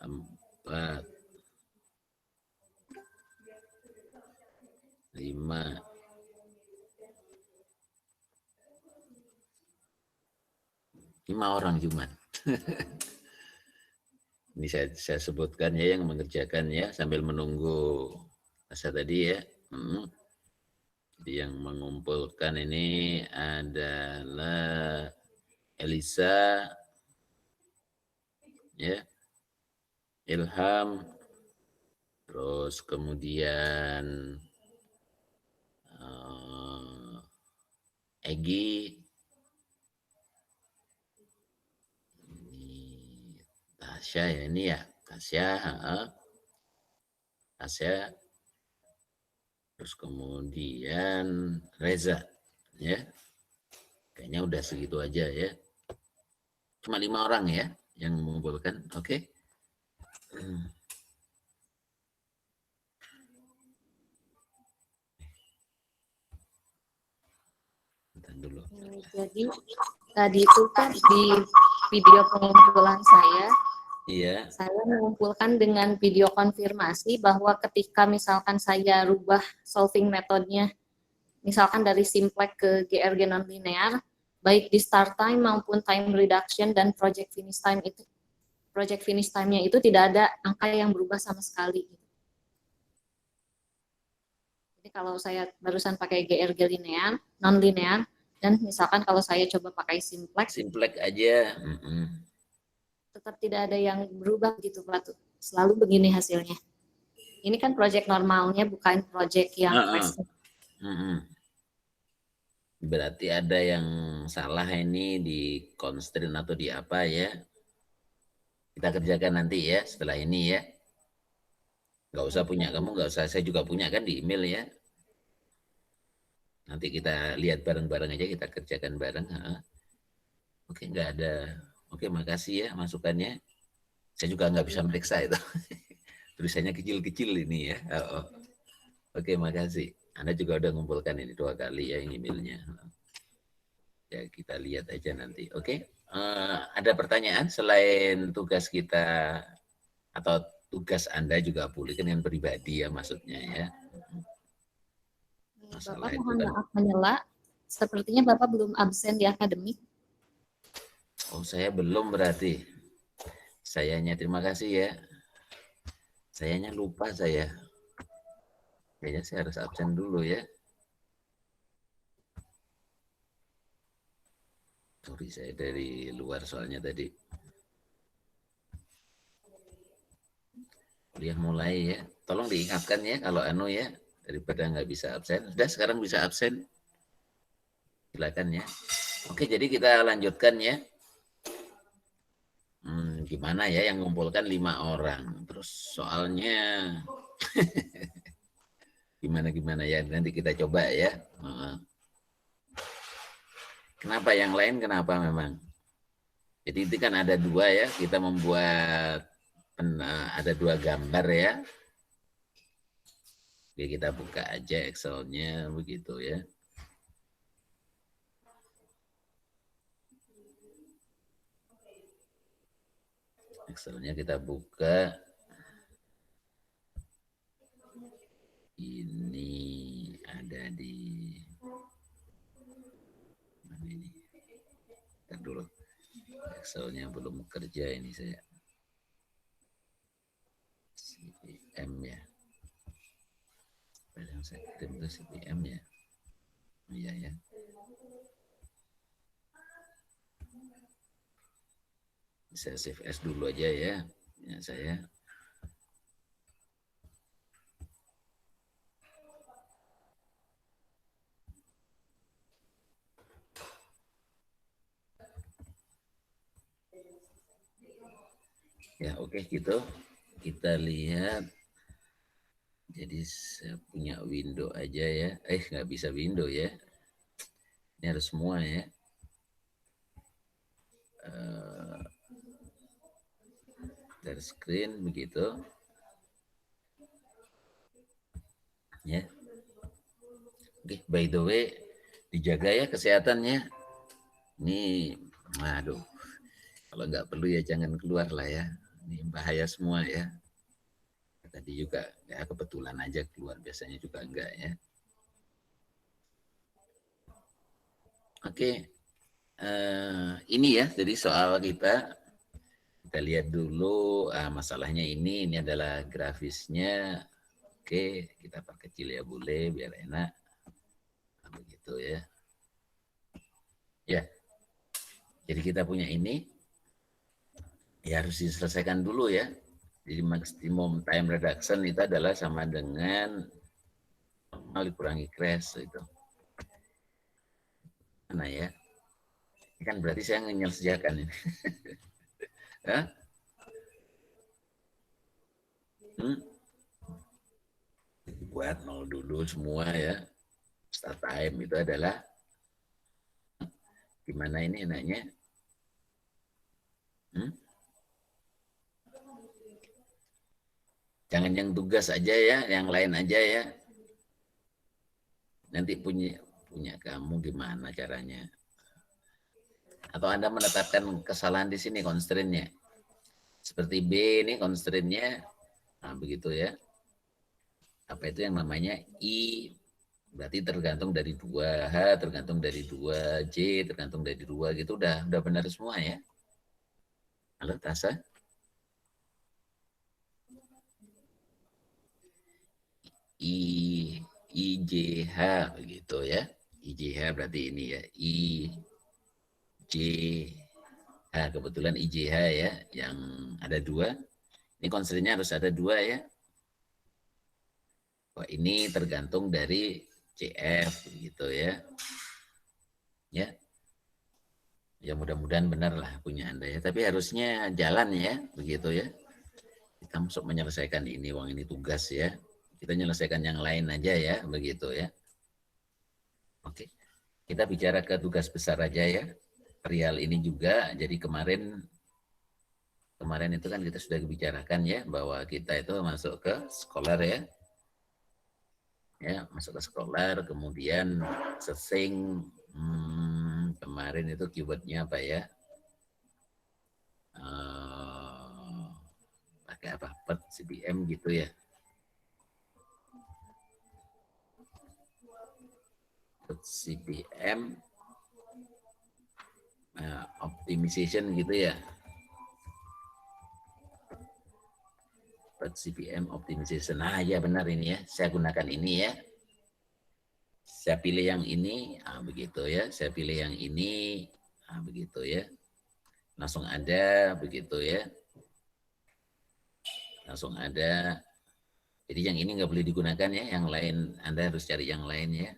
4, 5, 5 orang cuma. Ini saya sebutkan ya yang mengerjakan ya sambil menunggu masa tadi ya. Jadi yang mengumpulkan ini adalah Elisa, ya, Ilham, terus kemudian Egi, ini Tasya ya ini ya, Tasya, terus kemudian Reza, ya, kayaknya udah segitu aja ya. Cuma 5 orang ya yang mengumpulkan, oke? Dulu. Jadi tadi itu kan di video pengumpulan iya. Saya mengumpulkan dengan video konfirmasi bahwa ketika misalkan saya rubah solving metodenya, misalkan dari simplex ke GRG nonlinear, baik di start time maupun time reduction dan project finish time-nya itu tidak ada angka yang berubah sama sekali. Jadi kalau saya barusan pakai GRG linear, non-linear, dan misalkan kalau saya coba pakai simplex aja, tetap tidak ada yang berubah gitu Pak. Selalu begini hasilnya. Ini kan project normalnya, bukan project yang Berarti ada yang salah ini di constraint atau di apa ya. Kita kerjakan nanti ya setelah ini ya. Nggak usah punya kamu, nggak usah, saya juga punya kan di email ya. Nanti kita lihat bareng-bareng aja, kita kerjakan bareng. Oke, nggak ada. Oke, makasih ya masukannya. Saya juga nggak bisa meriksa itu. Tulisannya kecil-kecil ini ya. Oke, makasih. Anda juga udah ngumpulkan ini 2 kali ya emailnya. Ya, kita lihat aja nanti. Oke. Ada pertanyaan selain tugas kita atau tugas Anda juga boleh kan yang pribadi ya maksudnya ya. Bapak mohon maaf menyela, sepertinya Bapak belum absen di akademik. Oh, saya belum berarti. Sayanya terima kasih ya. Sayanya lupa saya. Kayaknya saya harus absen dulu ya. Sorry, saya dari luar soalnya tadi. Kuliah mulai ya. Tolong diingatkan ya kalau ya, daripada nggak bisa absen. Sudah sekarang bisa absen. Silakan ya. Oke, jadi kita lanjutkan ya. Gimana ya yang mengumpulkan 5 orang. Terus soalnya gimana ya, nanti kita coba ya. Kenapa yang lain, kenapa memang? Jadi itu kan ada 2 ya, kita membuat ada 2 gambar ya. Oke, kita buka aja Excel-nya begitu ya. Excel-nya kita buka. Ini ada di mana ini? Ntar dulu. Excel-nya belum kerja ini saya. CPM ya. Yang saya kirim itu CPM ya. Iya ya. Saya save as dulu aja ya. Ya saya. Ya oke gitu. Kita lihat. Jadi saya punya window aja ya. Nggak bisa window ya. Ini harus semua ya. Dari screen begitu. Ya. Oke, by the way, dijaga ya kesehatannya. Ini, aduh, kalau nggak perlu ya jangan keluar lah ya. Ini bahaya semua ya. Tadi juga ya kebetulan aja keluar, biasanya juga enggak ya. Oke, ini ya, jadi soal kita lihat dulu masalahnya ini adalah grafisnya. Oke, kita perkecil ya boleh biar enak. Nah, begitu ya. Ya, jadi kita punya ini ya harus diselesaikan dulu ya. Jadi maximum time reduction itu adalah sama dengan normal dikurangi crash itu. Mana ya? Ini kan berarti saya menyelesaikan ini. Hah? Buat nol dulu semua ya. Start time itu adalah gimana ini enaknya? Jangan yang tugas aja ya, yang lain aja ya. Nanti punya kamu gimana caranya? Atau Anda menetapkan kesalahan di sini constraint-nya. Seperti B ini constraint-nya, nah begitu ya. Apa itu yang namanya I, berarti tergantung dari 2, H tergantung dari 2, J tergantung dari 2 gitu, udah benar semua ya. Halo Tasa? IJH begitu ya. IJH berarti ini ya. IJH, kebetulan IJH ya, yang ada 2. Ini constraint-nya harus ada 2 ya. Oh, ini tergantung dari CF begitu ya. Ya. Ya mudah-mudahan benar lah punya Anda ya. Tapi harusnya jalan ya, begitu ya. Kita masuk menyelesaikan ini, uang ini tugas ya. Kita menyelesaikan yang lain aja ya, begitu ya. Oke. Kita bicara ke tugas besar aja ya. Real ini juga, jadi kemarin itu kan kita sudah bicarakan ya, bahwa kita itu masuk ke scholar ya. Ya, masuk ke scholar, kemudian searching, kemarin itu keywordnya apa ya? Pakai apa? Pet CPM gitu ya. Pet CPM optimization gitu ya. Pet CPM optimization. Nah, ya benar ini ya. Saya gunakan ini ya. Saya pilih yang ini, begitu ya. Saya pilih yang ini, begitu ya. Langsung ada, begitu ya. Langsung ada. Jadi yang ini nggak boleh digunakan ya. Yang lain, Anda harus cari yang lain ya.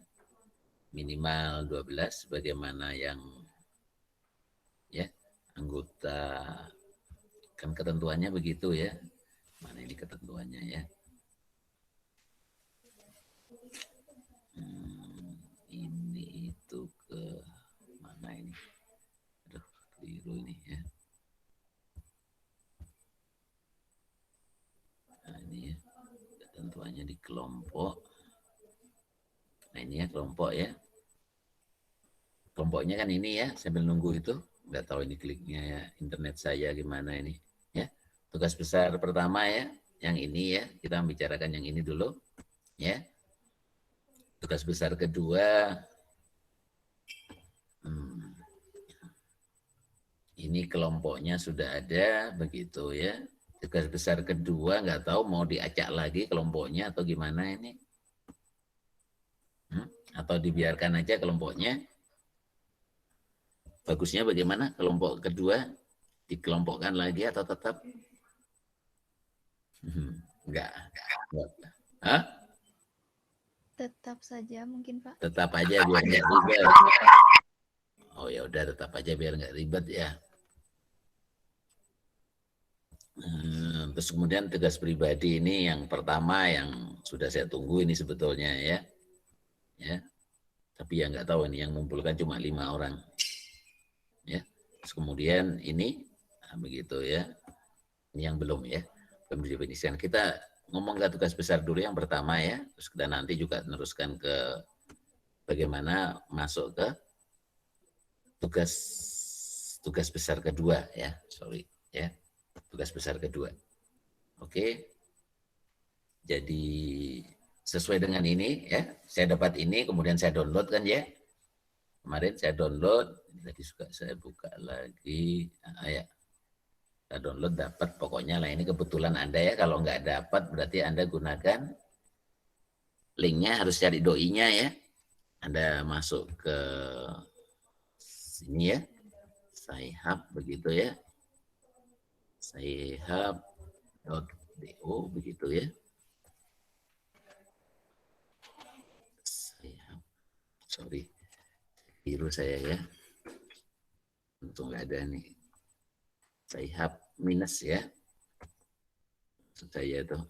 Minimal 12, bagaimana yang ya anggota, kan ketentuannya begitu ya. Mana ini ketentuannya ya. Ini itu ke mana ini? Aduh, keliru ini ya. Nah ini ya, ketentuannya di kelompok. Nah ini ya kelompok ya. Kelompoknya kan ini ya, sambil nunggu itu. Nggak tahu ini kliknya ya, internet saya gimana ini. Ya, tugas besar pertama ya, yang ini ya. Kita membicarakan yang ini dulu. Ya. Tugas besar kedua, ini kelompoknya sudah ada, begitu ya. Tugas besar kedua, nggak tahu mau diacak lagi kelompoknya atau gimana ini. Atau dibiarkan aja kelompoknya. Bagusnya bagaimana kelompok kedua? Dikelompokkan lagi atau tetap? Enggak. Hah? Tetap saja mungkin Pak. Tetap aja biar nggak ribet. Oh ya udah, tetap aja biar nggak ribet ya. Terus kemudian tugas pribadi ini yang pertama yang sudah saya tunggu ini sebetulnya ya. Ya. Tapi ya nggak tahu ini yang mengumpulkan cuma 5 orang. Ya. Terus kemudian ini begitu ya. Ini yang belum ya. Belum didefinisikan. Kita ngomong ke tugas besar dulu yang pertama ya. Terus kita nanti juga meneruskan ke bagaimana masuk ke tugas besar kedua ya. Sorry ya. tugas besar kedua. Oke, jadi sesuai dengan ini ya, saya dapat ini, kemudian saya download kan ya. Kemarin saya download, tadi juga saya buka lagi, ya. Saya download dapat pokoknya lah, ini kebetulan Anda ya, kalau nggak dapat berarti Anda gunakan linknya, harus cari doi-nya ya. Anda masuk ke sini ya, Sci-Hub begitu ya, sci-hub.do begitu ya. Sci-Hub, sorry, biru saya ya, untung nggak ada nih. Sci-Hub minus ya, maksud saya tuh.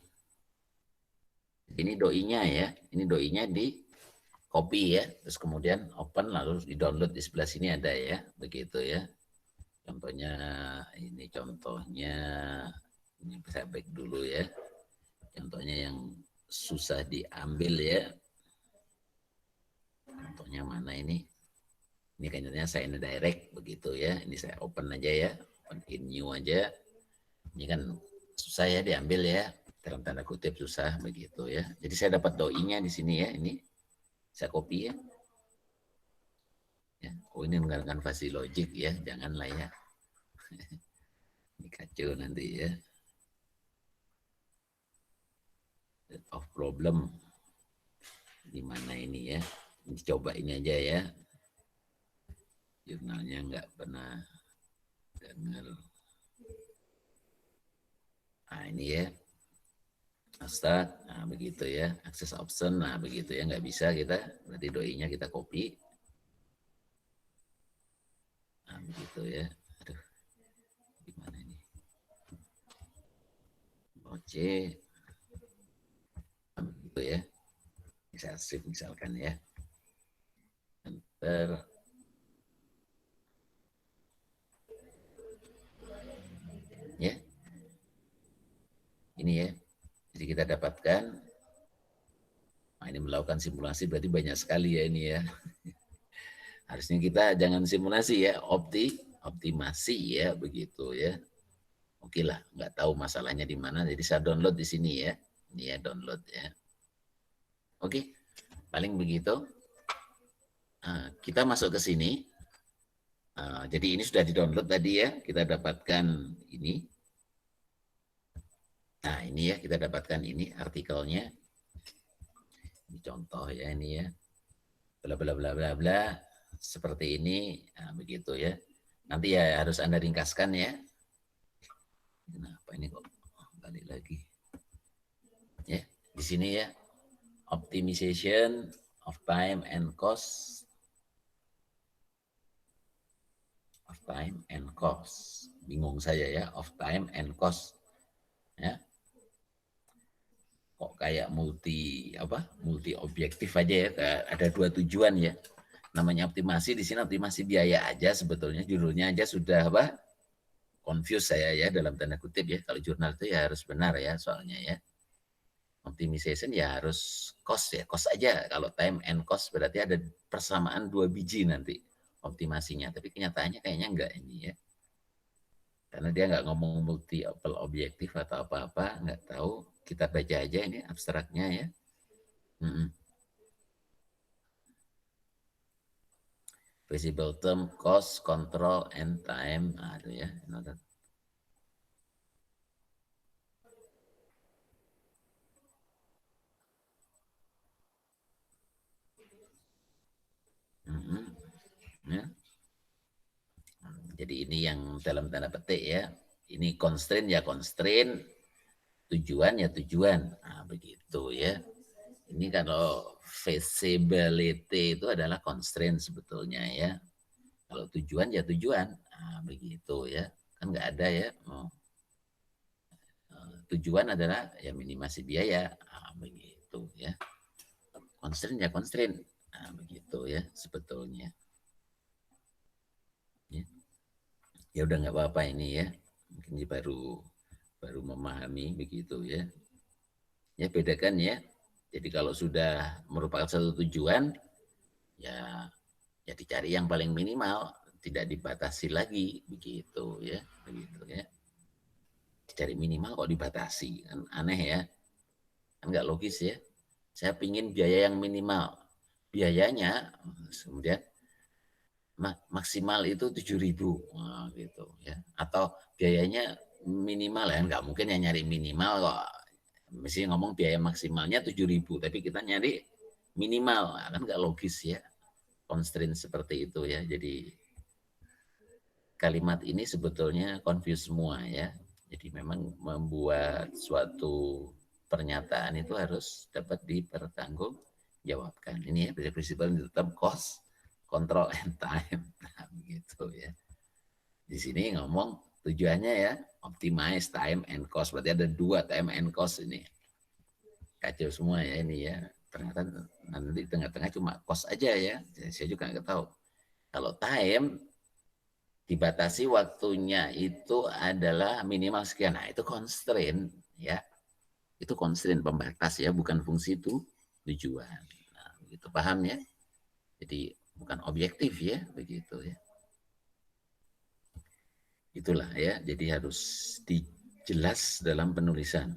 Ini doi-nya ya, ini doi-nya di copy ya, terus kemudian open lalu di download di sebelah sini ada ya, begitu ya. Contohnya ini saya back dulu ya. Contohnya yang susah diambil ya. Contohnya mana ini? Ini kayaknya saya ini direct begitu ya. Ini saya open aja ya, open in new aja. Ini kan susah ya diambil ya, dalam tanda kutip susah begitu ya. Jadi saya dapat doi-nya di sini ya, ini saya copy ya. Oh ini menggunakan fuzzy logic ya, janganlah ya. Ini kacau nanti ya. Set of problem di mana ini ya. Ini coba ini aja ya. Jurnalnya nggak pernah dengar. Nah ini ya. Start, nah begitu ya. Access option, nah begitu ya. Nggak bisa kita, berarti doi-nya kita copy. Nah begitu ya. Aduh, gimana ini? Oke. Begitu ya. Bisa save misalkan ya. Enter. Ya. Ini ya. Jadi kita dapatkan, nah ini melakukan simulasi berarti banyak sekali ya ini ya. Harusnya kita jangan simulasi ya, optimasi ya begitu ya. Oke lah, nggak tahu masalahnya di mana, jadi saya download di sini ya. Ini ya download ya. Oke, paling begitu. Kita masuk ke sini. Jadi ini sudah di-download tadi ya, kita dapatkan ini. Nah ini ya, kita dapatkan ini artikelnya. Ini contoh ya ini ya. Bla bla bla bla bla. Seperti ini, nah, begitu ya. Nanti ya harus Anda ringkaskan ya. Kenapa ini kok balik lagi? Ya, di sini ya. Optimization of time and cost. Of time and cost. Bingung saya ya, of time and cost. Ya. Kok kayak multi objektif aja ya, ada dua tujuan ya. Namanya optimasi, di sini optimasi biaya aja sebetulnya, judulnya aja sudah confuse saya ya dalam tanda kutip ya. Kalau jurnal itu ya harus benar ya soalnya ya. Optimization ya harus cost ya, cost aja. Kalau time and cost berarti ada persamaan 2 biji nanti optimasinya, tapi kenyataannya kayaknya enggak ini ya. Karena dia nggak ngomong multiple objektif atau apa-apa, nggak tahu. Kita baca aja ini abstraknya ya. Visible term, cost, control, and time. Itu ya. Ya. Jadi ini yang dalam tanda petik ya. Ini constraint ya constraint, tujuan ya tujuan. Nah, begitu ya. Ini kalau feasibility itu adalah constraint sebetulnya ya. Kalau tujuan ya tujuan. Nah, begitu ya. Kan nggak ada ya. Tujuan adalah ya minimasi biaya. Nah, begitu ya. Constraint ya constraint. Nah, begitu ya sebetulnya. Ya udah nggak apa-apa ini ya. Mungkin baru memahami begitu ya. Ya bedakan ya. Jadi kalau sudah merupakan satu tujuan, ya dicari yang paling minimal, tidak dibatasi lagi begitu ya, begitu ya. Cari minimal kok dibatasi, kan aneh ya, kan nggak logis ya. Saya pingin biaya yang minimal, biayanya kemudian maksimal itu 7.000 gitu ya, atau biayanya minimal ya, nggak mungkin ya nyari minimal kok, mesti ngomong biaya maksimalnya 7.000 tapi kita nyari minimal, kan nggak logis ya, constraint seperti itu ya. Jadi kalimat ini sebetulnya confuse semua ya. Jadi memang membuat suatu pernyataan itu harus dapat dipertanggungjawabkan. Ini ya prinsipal tetap cost, control, and time. Nah, begitu ya. Di sini ngomong tujuannya ya optimize time and cost. Berarti ada 2 time and cost ini. Kacau semua ya ini ya. Ternyata nanti tengah-tengah cuma cost aja ya. Saya juga nggak tahu. Kalau time dibatasi waktunya itu adalah minimal sekian. Nah, itu constraint ya. Itu constraint pembatas ya, bukan fungsi itu tujuan. Nah, begitu paham ya. Jadi bukan objektif ya, begitu ya. Itulah ya, jadi harus dijelas dalam penulisan.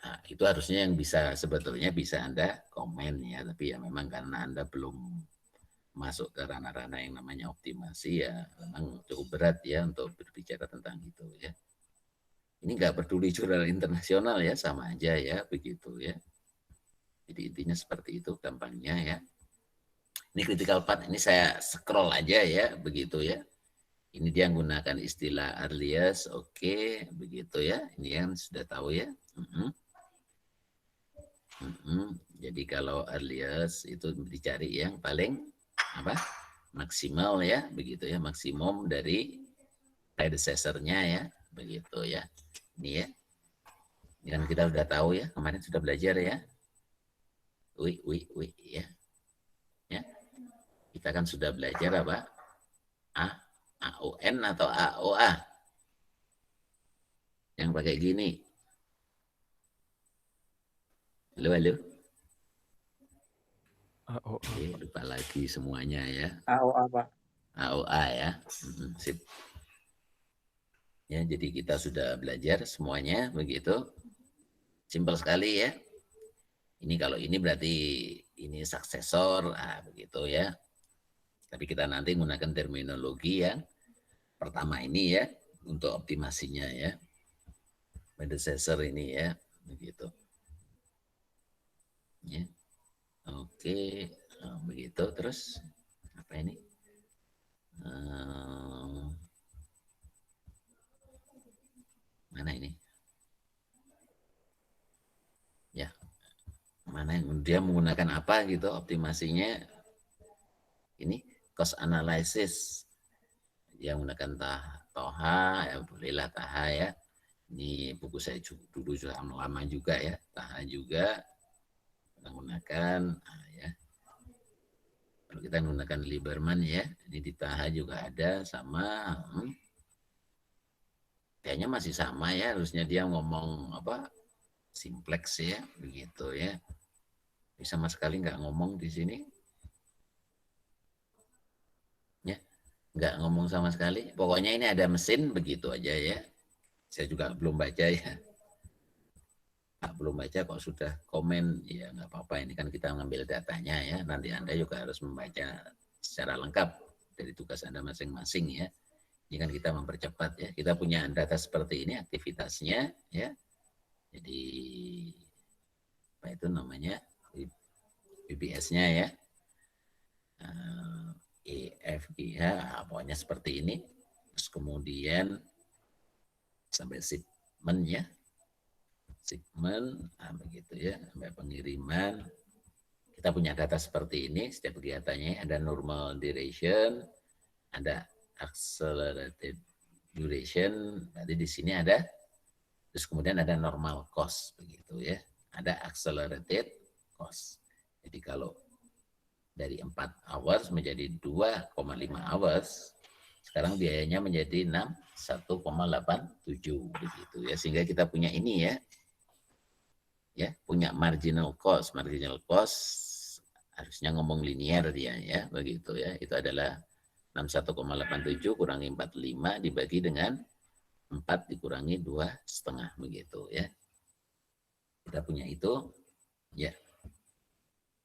Nah, itu harusnya yang bisa sebetulnya bisa Anda komen ya, tapi ya memang karena Anda belum masuk ke ranah-ranah yang namanya optimasi ya memang cukup berat ya untuk berbicara tentang itu ya. Ini nggak peduli jurnal internasional ya, sama aja ya begitu ya. Jadi intinya seperti itu gampangnya ya. Ini critical part, ini saya scroll aja ya begitu ya. Ini dia menggunakan istilah earliest, oke, begitu ya. Ini yang sudah tahu ya. Jadi kalau earliest itu dicari yang paling apa? Maksimal ya, begitu ya, maksimum dari predecessor-nya ya, begitu ya. Ini ya. Ini kan kita sudah tahu ya, kemarin sudah belajar ya. Ya. Ya. Kita kan sudah belajar apa? AON atau AOA. Yang pakai gini. Halo. Oke, lupa lagi semuanya ya. AOA, Pak. AOA ya. Sip. Ya, jadi kita sudah belajar semuanya begitu. Simpel sekali ya. Ini kalau ini berarti ini suksesor, begitu ya. Tapi kita nanti menggunakan terminologi yang pertama ini ya untuk optimasinya ya. Predecessor ini ya, begitu. Ya. Oke, begitu terus apa ini? Mana ini? Ya, mana yang dia menggunakan apa gitu optimasinya? Ini cost analysis yang menggunakan TOHA, ya bolehlah TAHA ya. Ini buku saya dulu sudah lama juga ya, TAHA juga menggunakan ya. Kalau kita menggunakan Lieberman ya, ini di TAHA juga ada sama. Kayaknya masih sama ya, harusnya dia ngomong apa? Simplex ya, begitu ya. Ini sama sekali nggak ngomong di sini. Ya, nggak ngomong sama sekali. Pokoknya ini ada mesin begitu aja ya. Saya juga belum baca ya. Belum baca kok sudah komen, ya nggak apa-apa. Ini kan kita ngambil datanya ya. Nanti Anda juga harus membaca secara lengkap dari tugas Anda masing-masing ya. Ini kan kita mempercepat ya. Kita punya data seperti ini aktivitasnya ya. Jadi apa itu namanya? BBS-nya ya. EFGH, pokoknya seperti ini. Terus kemudian sampai shipment ya. Shipment, begitu ya, sampai pengiriman. Kita punya data seperti ini, setiap kegiatannya ada normal duration, ada accelerated duration, berarti di sini ada, terus kemudian ada normal cost, begitu ya, ada accelerated cost. Jadi kalau dari 4 hours menjadi 2,5 hours, sekarang biayanya menjadi 1,87 begitu ya, sehingga kita punya ini ya. Ya, punya marginal cost. Marginal cost harusnya ngomong linear dia ya, begitu ya. Itu adalah 61,87 kurangi 45 dibagi dengan 4 dikurangi 2,5 begitu ya. Kita punya itu ya.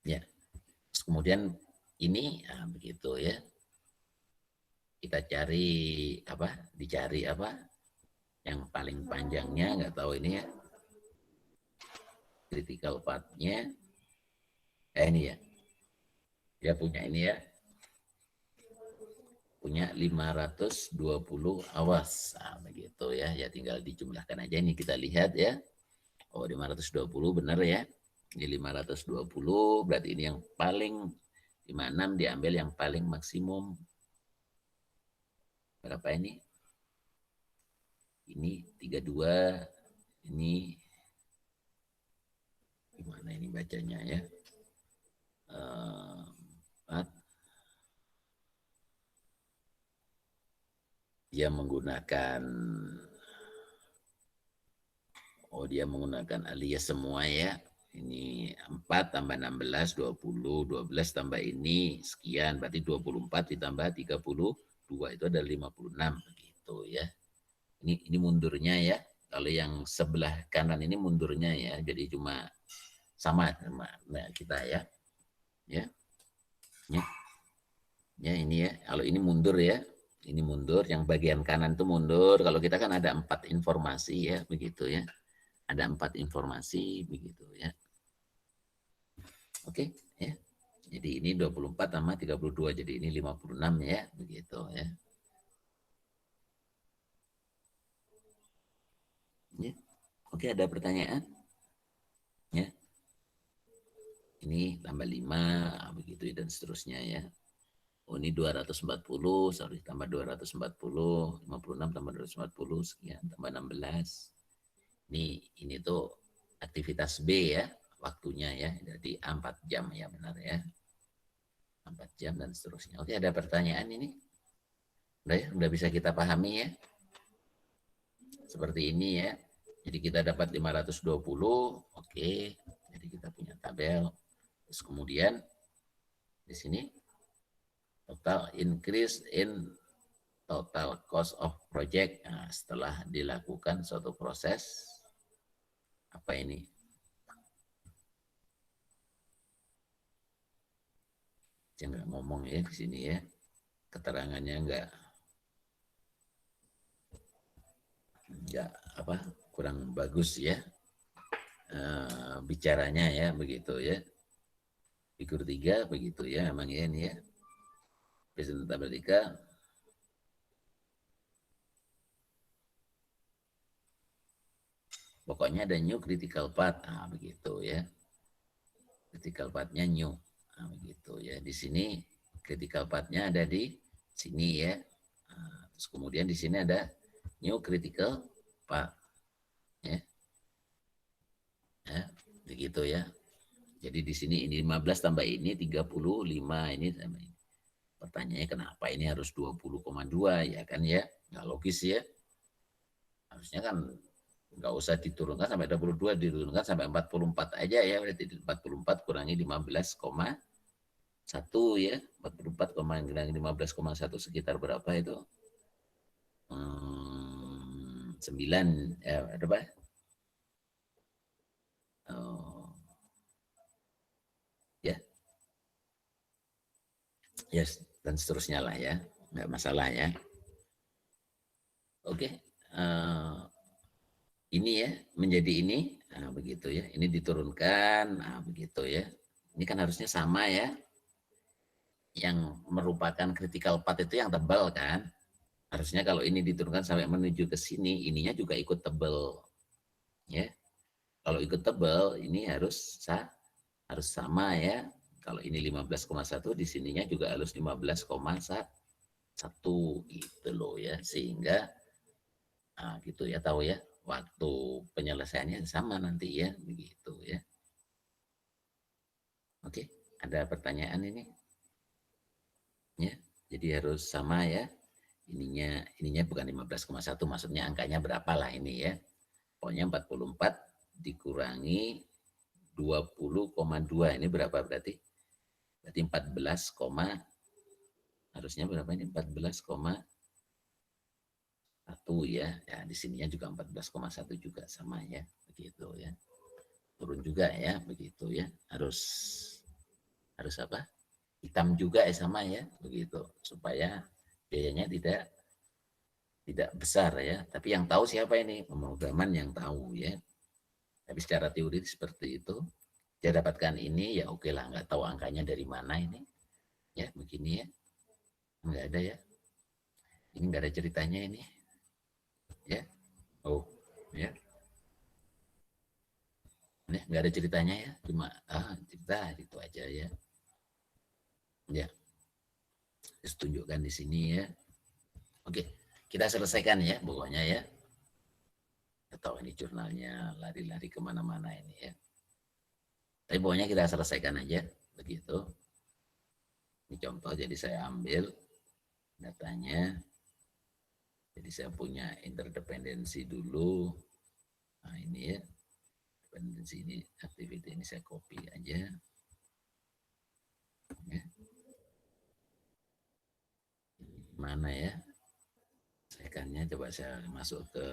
Ya. Terus kemudian ini begitu ya. Kita cari dicari yang paling panjangnya, nggak tahu ini ya. Critical path-nya. Ini ya. Dia punya ini ya. Punya 520 awas. Begitu ya. Ya tinggal dijumlahkan aja, ini kita lihat ya. Oh, 520 benar ya. Ini 520 berarti ini yang paling 56 diambil yang paling maksimum. Berapa ini? Ini 32, ini gimana ini bacanya ya? 4. Dia menggunakan alias semua ya. Ini 4 tambah 16, 20, 12 tambah ini sekian, berarti 24 ditambah 32 itu ada 56 begitu ya. Ini mundurnya ya. Kalau yang sebelah kanan ini mundurnya ya. Jadi cuma sama kita ya. Ya. Ya. Ya ini ya. Kalau ini mundur ya. Ini mundur, yang bagian kanan itu mundur. Kalau kita kan ada 4 informasi ya, begitu ya. Ada 4 informasi begitu ya. Oke, ya. Jadi ini 24 sama 32, jadi ini 56 ya, begitu ya. Ya. Oke, ada pertanyaan? Ya. Ini tambah 5 begitu dan seterusnya ya. Oh, ini 240, sorry, tambah 240, 56 tambah 240 sekian, tambah 16. Ini tuh aktivitas B ya, waktunya ya. Jadi 4 jam ya, benar ya. 4 jam dan seterusnya. Oke, ada pertanyaan ini? Udah ya, udah bisa kita pahami ya. Seperti ini ya. Jadi kita dapat 520, oke. Jadi kita punya tabel. Terus kemudian di sini total increase in total cost of project. Nah, setelah dilakukan suatu proses, apa ini? Jangan ngomong ya di sini ya. Keterangannya enggak kurang bagus ya. Bicaranya ya begitu ya. Figur 3 begitu ya, memang ya ini ya. Present tabel 3. Pokoknya ada new critical path, begitu ya. Critical path-nya new, begitu ya. Di sini critical path-nya ada di sini ya. Terus kemudian di sini ada new critical path, ya. Ya, begitu ya. Jadi di sini ini 15 tambah ini 35 ini sama ini. Pertanyaannya kenapa ini harus 20,2 ya kan ya? Nggak logis ya. Harusnya kan nggak usah diturunkan sampai 22, diturunkan sampai 44 aja ya. Berarti 44 kurangi 15,1 ya. 44 kurangi 15,1 sekitar berapa itu? 9 ya, berapa? Ya. Yes, dan seterusnya lah ya. Nggak masalah ya. Oke. Ini ya, menjadi ini. Begitu ya. Ini diturunkan. Begitu ya. Ini kan harusnya sama ya. Yang merupakan critical path itu yang tebal kan. Harusnya kalau ini diturunkan sampai menuju ke sini, ininya juga ikut tebal. Ya. Kalau ikut tebal, ini harus sama ya. Kalau ini 15,1, di sininya juga harus 15,1 gitu loh ya. Sehingga gitu ya, tahu ya, waktu penyelesaiannya sama nanti ya, begitu ya. Oke, ada pertanyaan ini? Ya, jadi harus sama ya. Ininya bukan 15,1, maksudnya angkanya berapa lah ini ya. Pokoknya 44 dikurangi 20,2, ini berapa berarti? Berarti 14, harusnya berapa ini? 14, satu ya, ya di sininya juga 14,1 juga sama ya, begitu ya. Turun juga ya, begitu ya. Harus apa? Hitam juga ya sama ya, begitu supaya biayanya tidak besar ya. Tapi yang tahu siapa ini? Pemrograman yang tahu ya. Tapi secara teori seperti itu. Dia dapatkan ini ya oke lah, nggak tahu angkanya dari mana ini. Ya begini ya, nggak ada ya. Ini nggak ada ceritanya ini. Ya, oh ya. Ini nggak ada ceritanya ya, cuma cerita itu aja ya. Ya, terus tunjukkan di sini ya. Oke, kita selesaikan ya pokoknya ya. Atau ini jurnalnya lari-lari kemana-mana ini ya. Tapi pokoknya kita selesaikan aja begitu. Ini contoh, jadi saya ambil datanya. Jadi saya punya interdependensi dulu. Nah ini ya, dependensi ini, activity ini saya copy aja. Ya. Mana ya? Sekannya coba saya masuk ke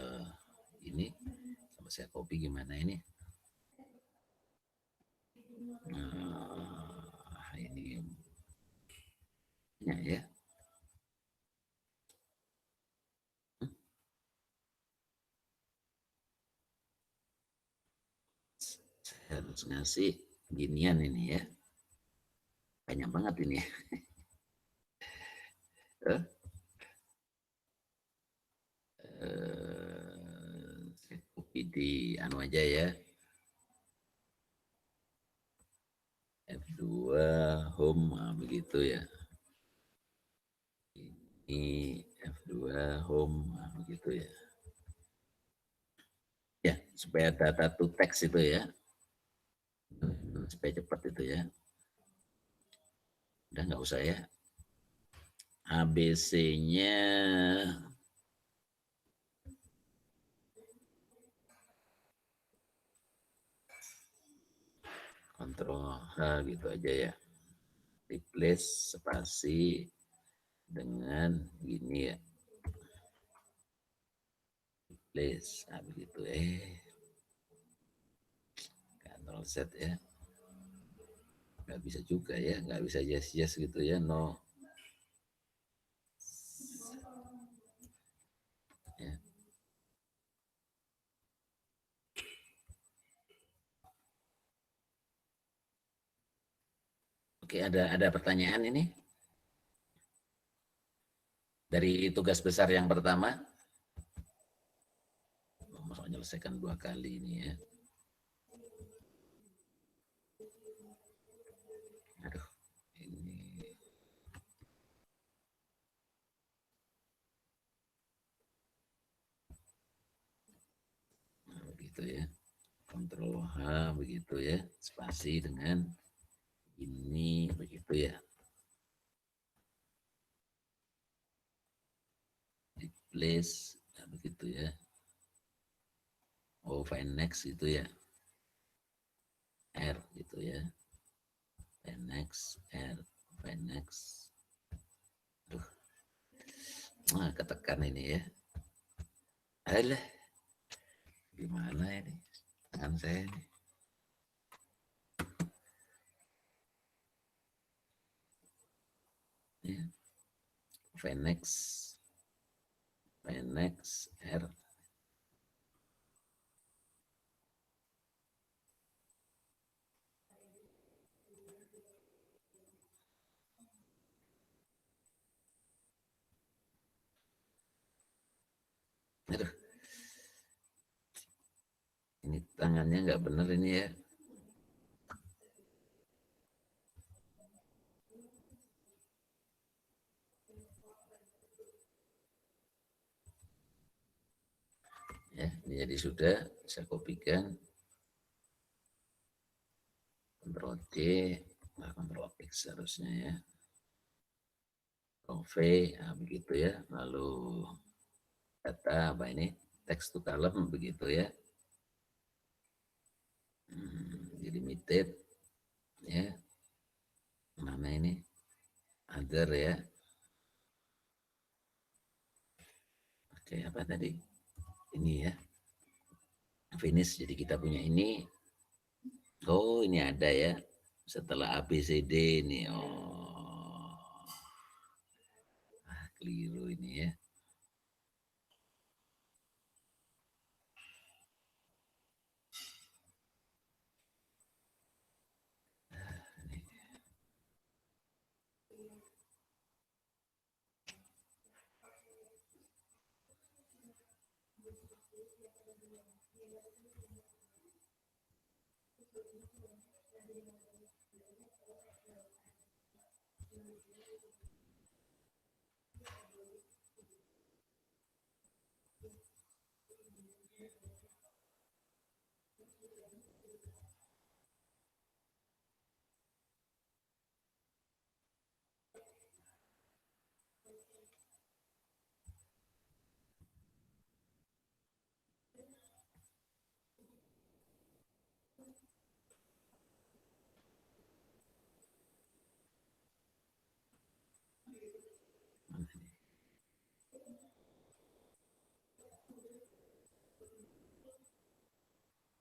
ini. Coba saya copy gimana ini. Nah, ini ya. Saya harus ngasih ginian ini ya. Banyak banget ini ya. Saya copy di anu aja ya. F2 home begitu ya. Ini F2 home begitu ya. Ya, supaya data to text itu ya. Supaya cepat itu ya. Udah nggak usah ya. ABC-nya kontrol H gitu aja ya. Replace spasi dengan gini ya. Replace begitu Control Z ya. Nggak bisa juga ya, nggak bisa yes gitu ya, no. Ya. Oke, ada pertanyaan ini dari tugas besar yang pertama. Mau menyelesaikan 2 kali ini ya. Aduh, ini begitu ya. Kontrol H begitu ya, spasi dengan ini begitu ya. Replace begitu ya. Oh, find next itu ya. R gitu ya. Find next, R, find next. Aduh. Nah, ketekan ini ya. Alah. Gimana ini? Tangan saya ini. Ya. Find next. Find next, R. Aduh. Ini tangannya nggak bener ini ya. Ya, ini jadi sudah saya kopikan. Ctrl C, Ctrl X harusnya ya. Ctrl V, nah begitu ya. Lalu data apa ini? Text to column begitu ya. Jadi limited ya. Mana ini? Other ya. Kayak apa tadi? Ini ya. Finish. Jadi kita punya ini. Oh, ini ada ya. Setelah ABCD ini. Oh. Keliru ini ya.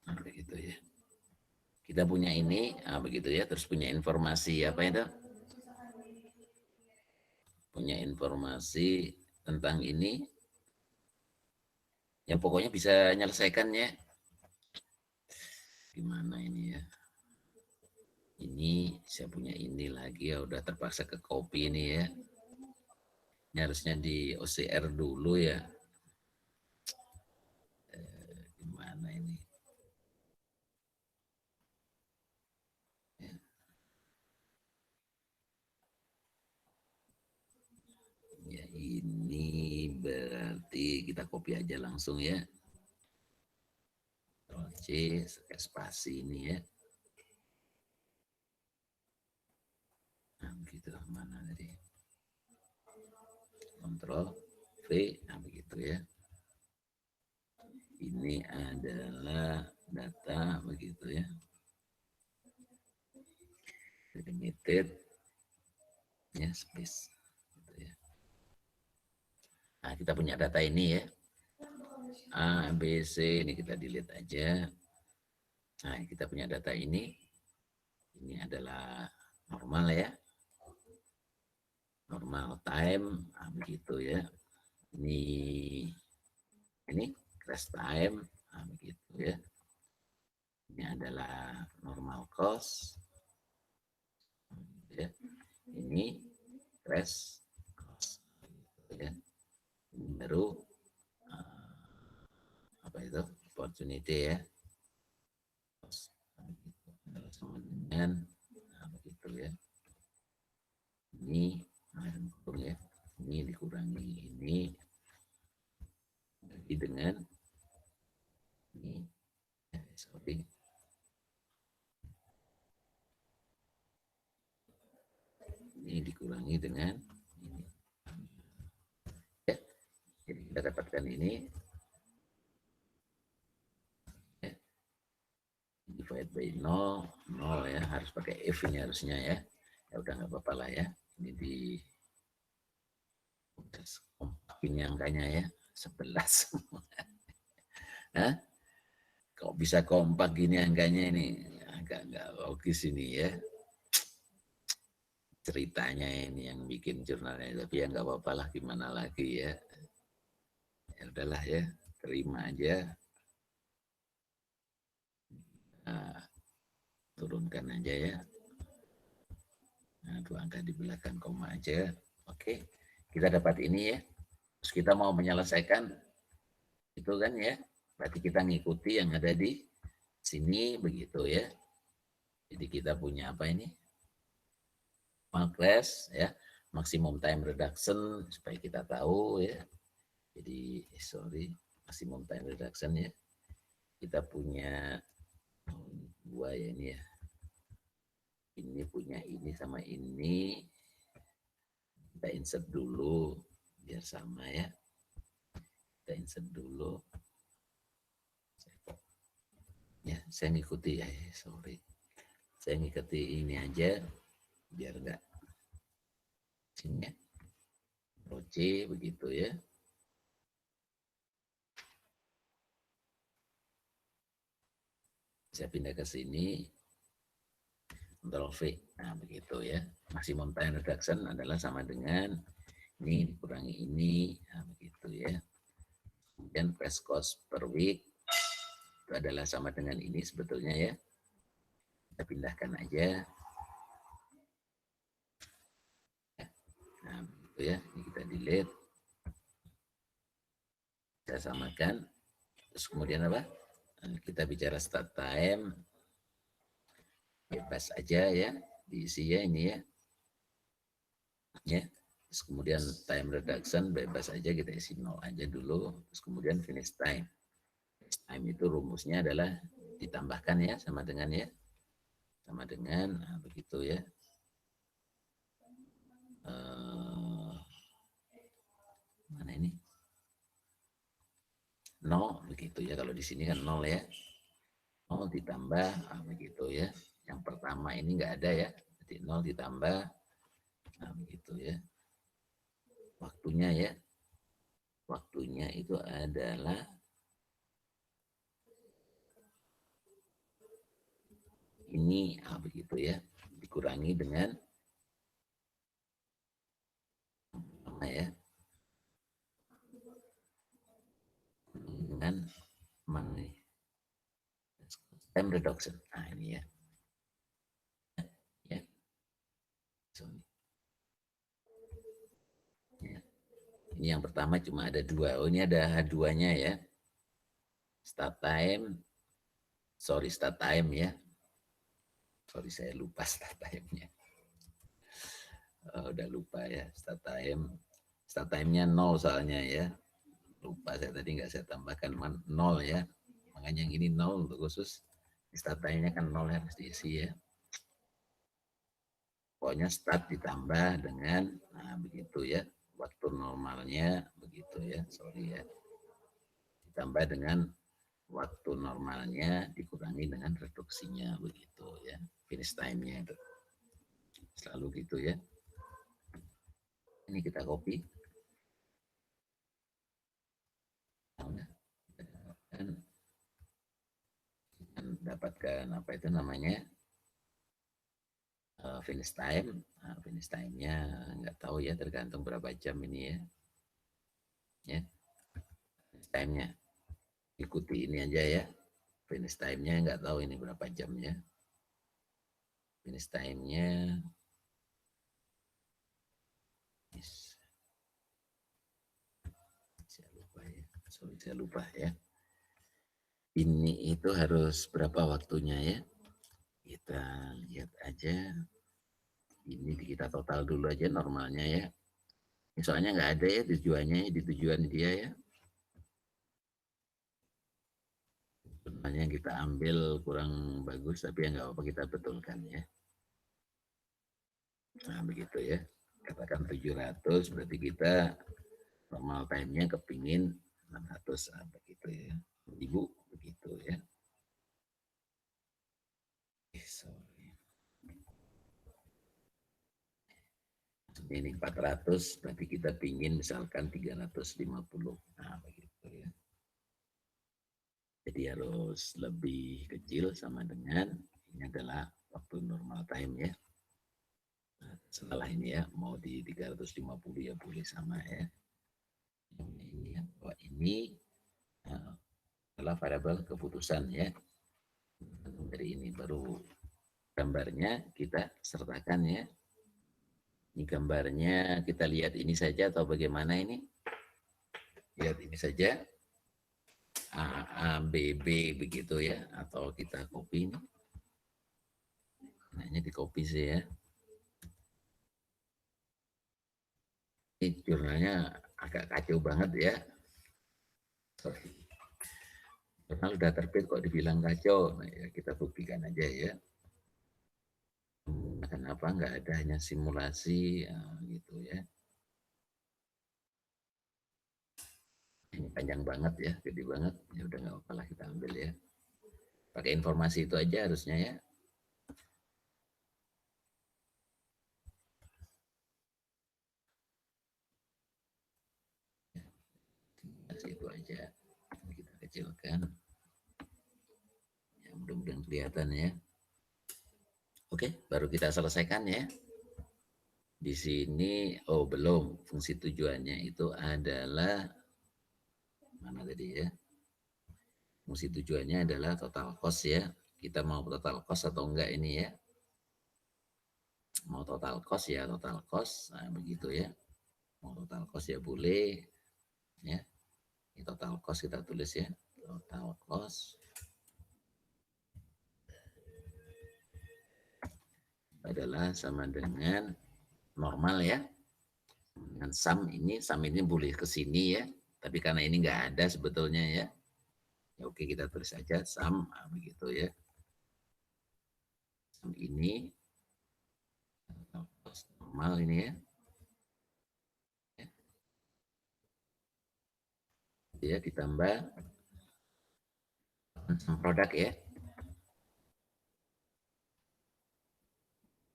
Nah, begitu ya. Kita punya ini, begitu ya. Terus punya informasi apa itu? Punya informasi tentang ini. Yang pokoknya bisa menyelesaikannya. Gimana ini ya? Ini saya punya ini lagi ya. Udah terpaksa ke copy ini ya. Ini harusnya di OCR dulu ya. Gimana ini? Ya ini berarti kita copy aja langsung ya. Ctrl C, spasi ini ya. Nah, begitu mana tadi? Ctrl V, nah begitu ya. Ini adalah data begitu ya. Limited ya space. Gitu ya. Nah, kita punya data ini ya. A, B, C, ini kita delete aja. Nah, kita punya data ini. Ini adalah normal ya. Normal time, nah, begitu ya. Ini crash time, nah, begitu ya. Ini adalah normal cost. Ya. Ini crash cost. Gitu ya. Ini baru apa itu opportunity ya. Sama dengan begitu ya. Ini ya. Ini dikurangi ini dengan ini sorry. Ini dikurangi dengan ini. Ya. Jadi kita dapatkan ini ya. Divide by 0, 0 ya, harus pakai if ini harusnya ya. Ya udah nggak apa-apa lah ya. Ini di ini angkanya ya 11. Hah? Kok bisa kompak gini angkanya ini? Agak nggak logis ini ya. Ceritanya ini yang bikin jurnalnya, tapi ya nggak apa-apa lah, gimana lagi ya. Ya udahlah ya, terima aja. Nah, turunkan aja ya. Nah, 2 angka di belakang koma aja. Oke, kita dapat ini ya. Terus kita mau menyelesaikan itu kan ya. Berarti kita ngikuti yang ada di sini begitu ya. Jadi kita punya apa ini? Crash ya, maximum time reduction supaya kita tahu ya. Jadi sorry, maximum time reduction ya. Kita punya 2 ya ini ya. Ini punya ini sama ini. Kita insert dulu biar sama ya. Kita insert dulu. Ya, saya ngikuti ya, sorry. Saya ngikuti ini aja biar enggak sini ya. C begitu ya. Saya pindah ke sini, Ctrl V. Nah, begitu ya. Maximum time reduction adalah sama dengan ini dikurangi ini, nah, begitu ya. Kemudian cash cost per week itu adalah sama dengan ini sebetulnya ya. Kita pindahkan aja. Nah, begitu ya. Ini kita delete. Kita samakan. Terus kemudian apa? Kita bicara start time. Bebas aja ya. Diisi ya ini ya. Ya. Terus kemudian time reduction bebas aja, kita isi 0 aja dulu. Terus kemudian finish time. Finish time itu rumusnya adalah ditambahkan ya, sama dengan ya. Sama dengan, nah, begitu ya. Mana ini? 0 begitu ya. Kalau di sini kan 0 ya. 0 ditambah, nah, begitu ya. Yang pertama ini enggak ada ya. Jadi 0 ditambah, nah begitu ya. Waktunya ya. Waktunya itu adalah ini, nah begitu ya. Dikurangi dengan apa ya? Dengan mana nih? Time reduction. Nah ini ya. Ya. Ya. Ini yang pertama cuma ada 2. Oh ini ada H2-nya ya. Start time. Sorry, start time ya. Sorry saya lupa start time-nya. Oh, udah lupa ya start time. Start time-nya 0 soalnya ya. Lupa saya tadi nggak saya tambahkan 0 ya. Makanya yang ini 0 untuk khusus. Start time-nya kan 0 ya, harus diisi ya. Pokoknya start ditambah dengan, nah begitu ya, waktu normalnya begitu ya, sorry ya. Ditambah dengan waktu normalnya dikurangi dengan reduksinya begitu ya. Finish time-nya itu. Selalu gitu ya. Ini kita copy. Dan dapatkan apa itu namanya? Finish time. Nah, finish time-nya nggak tahu ya, tergantung berapa jam ini ya. Ya. Finish time-nya. Ikuti ini aja ya. Finish time-nya nggak tahu ini berapa jamnya. Finish time-nya saya lupa ya. Sorry, saya lupa ya. Ini itu harus berapa waktunya ya? Kita lihat aja. Ini kita total dulu aja normalnya ya. Soalnya nggak ada ya tujuannya di tujuan dia ya. Sebenarnya kita ambil kurang bagus, tapi ya nggak apa-apa, kita betulkan ya. Nah begitu ya. Katakan 700 berarti kita normal time-nya kepingin 600 begitu ya. 1000 begitu ya. Sorry. Ini 400 berarti kita pingin misalkan 350. Nah begitu ya. Jadi harus lebih kecil sama dengan ini adalah waktu normal time ya. Nah, setelah ini ya mau di 350 ya boleh sama ya. Ini ya, bahwa ini adalah variabel keputusan ya. Dari ini baru gambarnya kita sertakan ya. Ini gambarnya kita lihat ini saja atau bagaimana ini? Lihat ini saja. A, B, B begitu ya. Atau kita copy ini. Hanya di copy sih ya. Ini jurnalnya agak kacau banget ya. Sorry. Jurnal udah terbit kok dibilang kacau. Nah, ya kita buktikan aja ya. Kenapa nggak ada hanya simulasi gitu ya. Ini panjang banget ya, gede banget. Ya udah nggak apa-apa lah kita ambil ya. Pakai informasi itu aja harusnya ya. Itu aja kita kecilkan. Ya mudah-mudahan Kelihatan ya. Oke, baru kita selesaikan ya. Di sini, oh belum, fungsi tujuannya itu adalah, mana tadi ya? Fungsi tujuannya adalah total cost ya. Kita mau total cost atau enggak ini ya. Mau total cost ya total cost, nah, begitu ya. Mau total cost ya boleh, ya. Ini total cost kita tulis ya. Total cost adalah sama dengan normal ya. Dengan sum ini boleh ke sini ya. Tapi karena ini enggak ada sebetulnya ya. Ya oke, kita tulis aja sum, nah, begitu ya. Sum ini normal ini ya. Ya ditambah sum produk ya.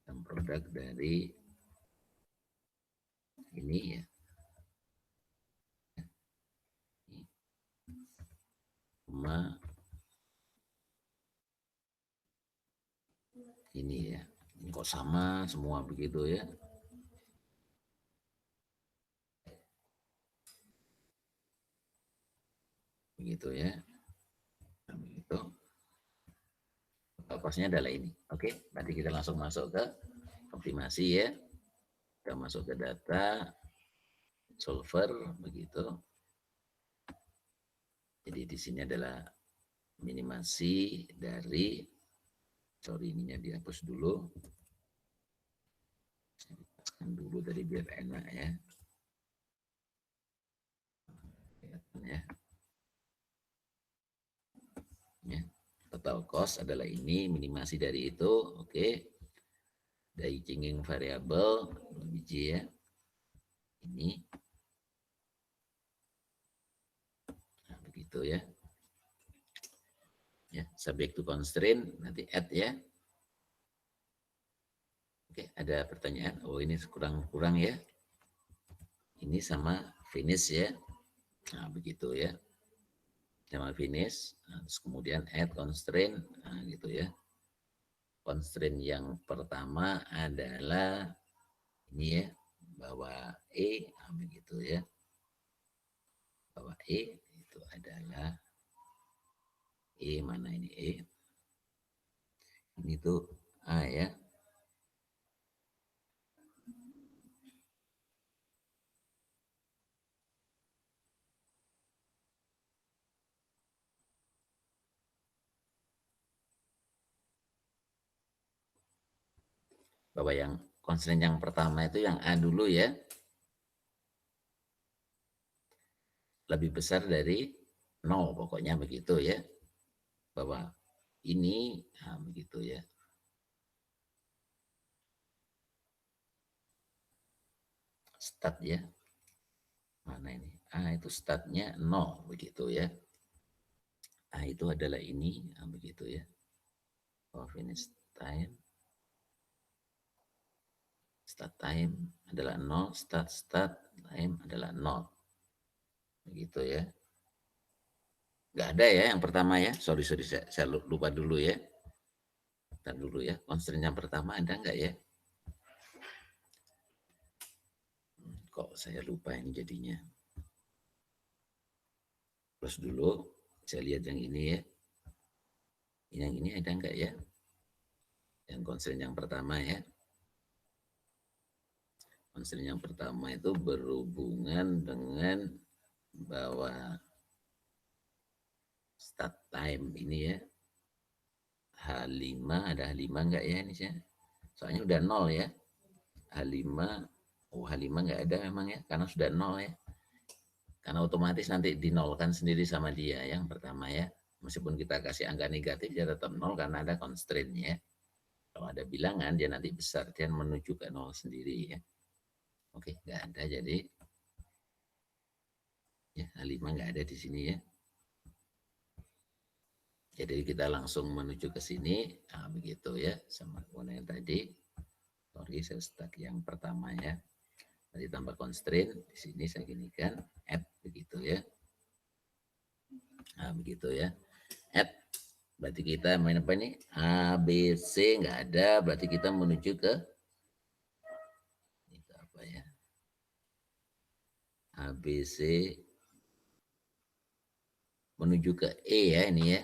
Sum produk dari ini ya. Cuma ini ya. Ini kok sama semua begitu ya. Begitu ya. Nah, begitu. Kosnya adalah ini. Oke, nanti kita langsung masuk ke optimasi ya. Kita masuk ke data solver begitu. Jadi di sini adalah minimasi dari, sorry ininya dihapus dulu. Saya paskan dulu tadi biar enak ya. Ya. Ya. Total cost adalah ini, minimasi dari itu, oke. Dari changing variable biji ya. Ini. Nah, begitu ya. Ya, subject to constraint nanti add ya. Oke, ada pertanyaan. Oh, ini kurang ya. Ini sama finish ya. Nah, begitu ya. Sama finish, nah, terus kemudian add constraint, nah, gitu ya. Constraint yang pertama adalah ini ya, bahwa E, nah, begitu ya. Bahwa E itu adalah E, mana ini E? Ini tuh A ya. Bahwa yang constraint yang pertama itu yang A dulu ya. Lebih besar dari 0 pokoknya begitu ya. Bahwa ini, nah, begitu ya. Start ya. Mana ini? A itu startnya 0 begitu ya. A itu adalah ini, nah, begitu ya. Oh, finish time. Start time adalah 0, start time adalah 0. Begitu ya. Nggak ada ya yang pertama ya. Sorry, saya lupa dulu ya. Bentar dulu ya. Constraint yang pertama ada nggak ya? Kok saya lupa ini jadinya. Terus dulu, saya lihat yang ini ya. Yang ini ada nggak ya? Yang constraint yang pertama ya. Constraint yang pertama itu berhubungan dengan bahwa start time ini ya. H5, ada H5 enggak ya ini saya? Soalnya udah 0 ya. H5, oh H5 enggak ada memang ya, karena sudah 0 ya. Karena otomatis nanti dinolkan sendiri sama dia yang pertama ya. Meskipun kita kasih angka negatif, dia tetap 0 karena ada constraint-nya. Kalau ada bilangan, dia nanti besar, dia menuju ke 0 sendiri ya. Oke, enggak ada jadi. Ya, H5 enggak ada di sini ya. Jadi kita langsung menuju ke sini, nah, begitu ya, sama yang tadi. Sorry, saya start yang pertama ya. Tadi tambah constraint, di sini saya ginikan, add begitu ya. Nah, begitu ya. Add Berarti kita main apa nih? A, B, C nggak ada. Berarti kita menuju ke itu apa ya? A, B, C menuju ke E ya ini ya.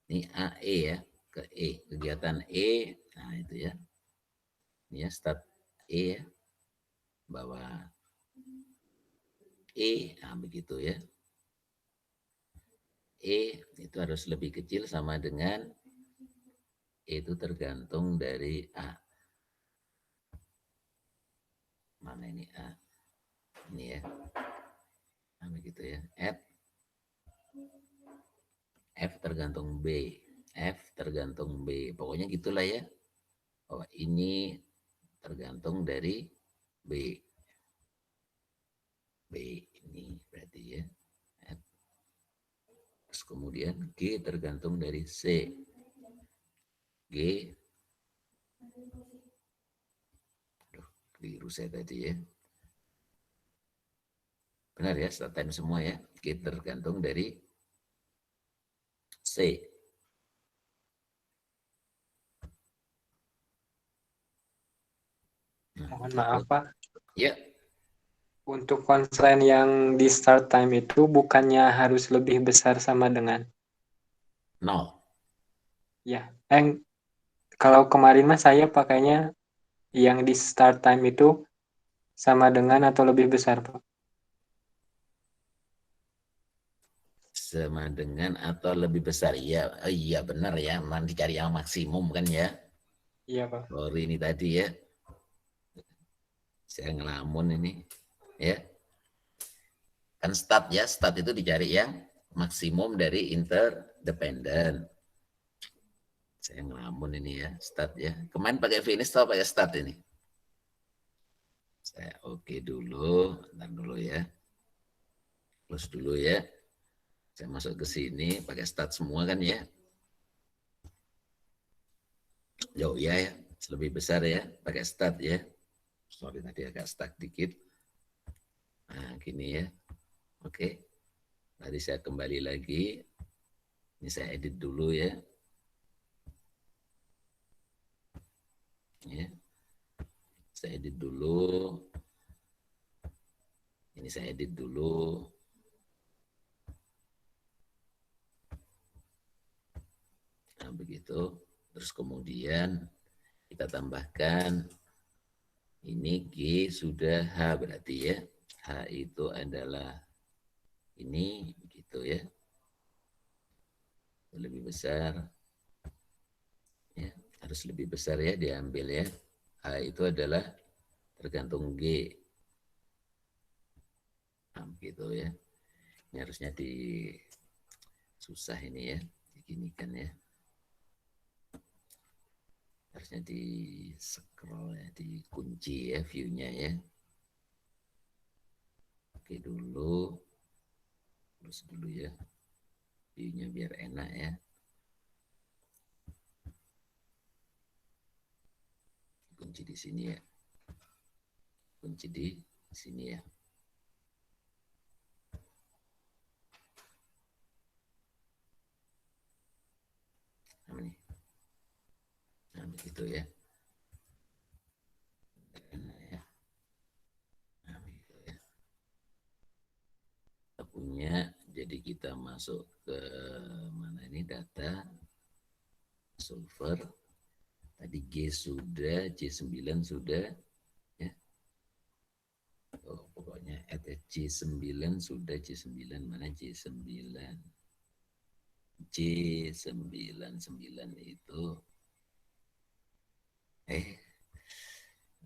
Ini A, E ya. Ke E. Kegiatan E. Nah itu ya. Ini ya start E ya. Bawah E. Nah begitu ya. E itu harus lebih kecil sama dengan E itu tergantung dari A. Mana ini A? Ini ya. Nah begitu ya. F tergantung B. F tergantung B. Pokoknya gitulah ya. Oh, ini tergantung dari B. B ini berarti ya. F. Terus kemudian G tergantung dari C. G. Aduh, keliru saya tadi ya. Benar ya, start time semua ya. G tergantung dari C. Nah, Mohon begitu. maaf Pak, Ya, untuk constraint yang di start time itu bukannya harus lebih besar sama dengan 0. ya. Kalau kemarin mah saya pakainya yang di start time itu sama dengan atau lebih besar Pak. Sama dengan atau lebih besar. Iya, iya benar ya. Nanti cari yang maksimum kan ya. Iya Pak. Sorry ini tadi ya. Saya ngelamun ini. Ya. Kan start ya. Start itu dicari yang maksimum dari interdependent. Saya ngelamun ini ya. Start ya. Kemarin pakai finish atau pakai start ini? Saya oke dulu. Bentar dulu ya. Close dulu ya. Saya masuk ke sini pakai start semua kan ya. Jauh ya, ya. Lebih besar ya. Pakai start ya. Sorry tadi agak stuck dikit. Nah gini ya. Oke. Tadi saya kembali lagi. Ini saya edit dulu ya. Ya. Saya edit dulu. Ini saya edit dulu. Nah begitu. Terus kemudian kita tambahkan. Ini G sudah H berarti ya. H itu adalah ini begitu ya. Lebih besar. Ya, harus lebih besar ya diambil ya. H itu adalah tergantung G. Nah, begitu ya. Ini harusnya di susah ini ya. Diginikan ya. Harusnya di scroll ya, dikunci ya view-nya ya. Oke dulu. Terus dulu ya. View-nya biar enak ya. Kunci di sini ya. Kunci di sini ya. Nah, ini. Nah, begitu ya. Nah, ya. Nah, begitu ya. Kita punya, jadi kita masuk ke mana ini data solver. Tadi G sudah, C9 sudah. Ya. Oh, pokoknya add C9 sudah, C9 mana C9? C99 itu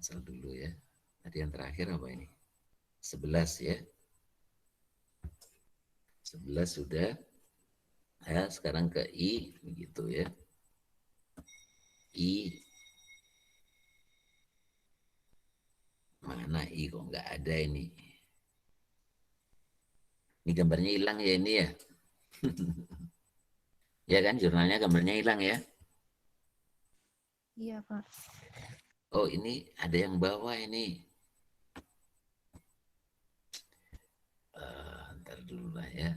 asal dulu ya. Tadi yang terakhir apa ini? 11 ya. 11 sudah. Ya, sekarang ke I begitu ya. I mana I kok nggak ada ini? Ini gambarnya hilang ya ini ya. Ya kan jurnalnya gambarnya hilang ya. Iya, Pak. Oh ini ada yang bawah ini. Ntar dulu lah ya.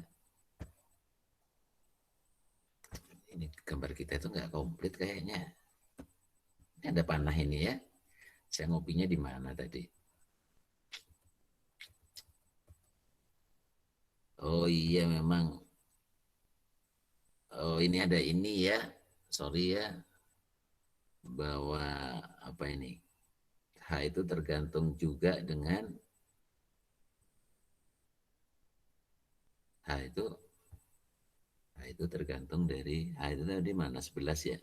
Ini gambar kita itu nggak komplit kayaknya. Ini ada panah ini ya. Saya ngopinya di mana tadi? Oh iya memang. Oh ini ada ini ya. Sorry ya. Bahwa apa ini? H itu tergantung juga dengan H itu tergantung dari H itu tadi mana 11 ya.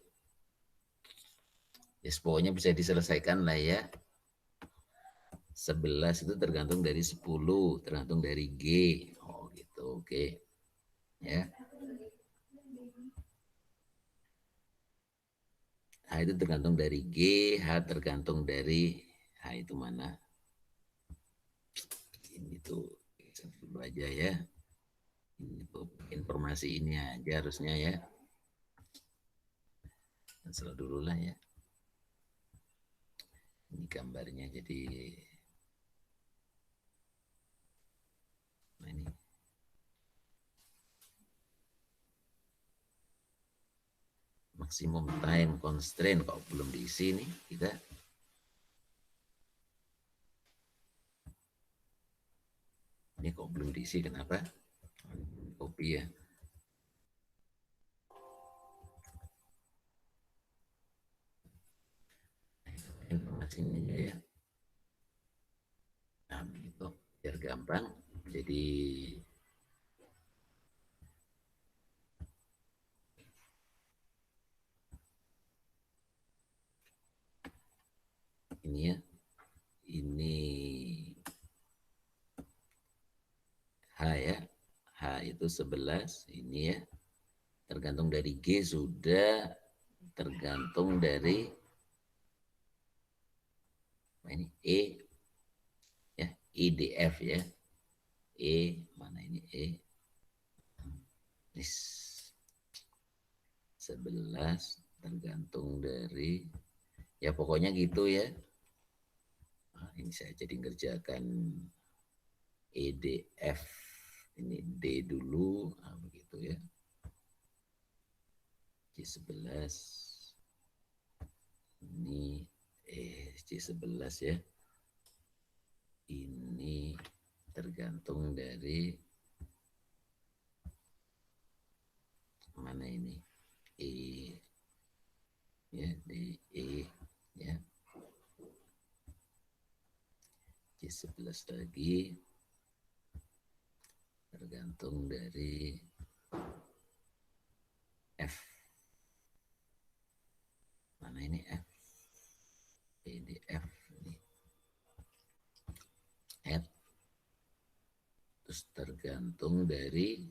Ya pokoknya bisa diselesaikan lah ya. 11 itu tergantung dari 10, tergantung dari G. Oh gitu, oke. Ya. H itu tergantung dari G, H tergantung dari H itu mana? Ini tuh dulu aja ya. Ini tuh informasi ini aja harusnya ya. Cancel dulu lah ya. Ini gambarnya jadi nah ini maksimum time constraint kok belum diisi nih kita. Ini kok belum diisi kenapa? Copy ya. Informasinya aja ya. Nah, begitu biar gampang. Jadi ini ya. Ini H ya. H itu 11 ini ya. Tergantung dari G sudah, tergantung dari ini E ya, EDF ya. E mana ini E? 11 tergantung dari ya pokoknya gitu ya. Nah, ini saya jadi ngerjakan EDF ini D dulu nah, begitu ya. C11 ini C11 ya. Ini tergantung dari mana ini E ya di E ya. C11 lagi tergantung dari F. Mana ini F? EDF ini. F. Terus tergantung dari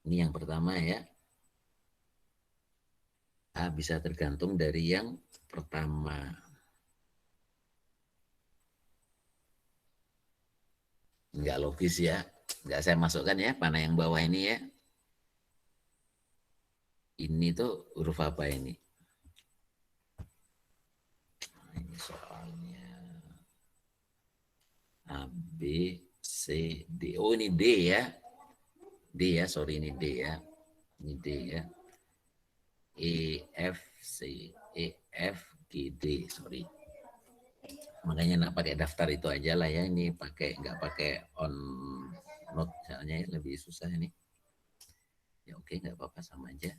ini yang pertama ya. A bisa tergantung dari yang pertama. Enggak logis ya. Enggak saya masukkan ya, panah yang bawah ini ya. Ini tuh huruf apa ini? Ini soalnya A, B, C, D. Oh ini D ya. D ya, sorry ini D ya. Ini D ya. E, F, C, E, F, G, D, sorry. Makanya nak pakai daftar itu aja lah ya. Ini nggak pakai on note, soalnya lebih susah ini. Ya oke, nggak apa-apa sama aja.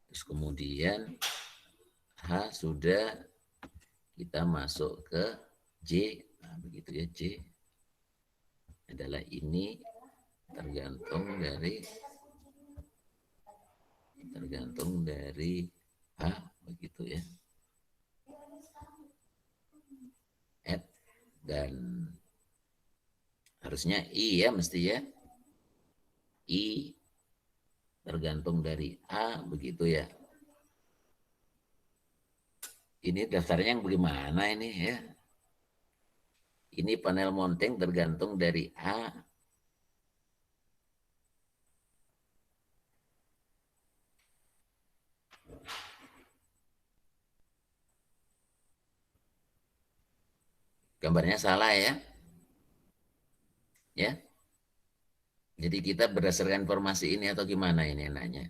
Terus kemudian H sudah kita masuk ke J. Nah, begitu ya J adalah ini tergantung dari H begitu ya. F dan harusnya I ya mesti ya. I tergantung dari A begitu ya. Ini daftarnya yang bagaimana ini ya? Ini panel mounting tergantung dari A. Gambarnya salah ya. Ya. Jadi kita berdasarkan informasi ini atau gimana ini nanya?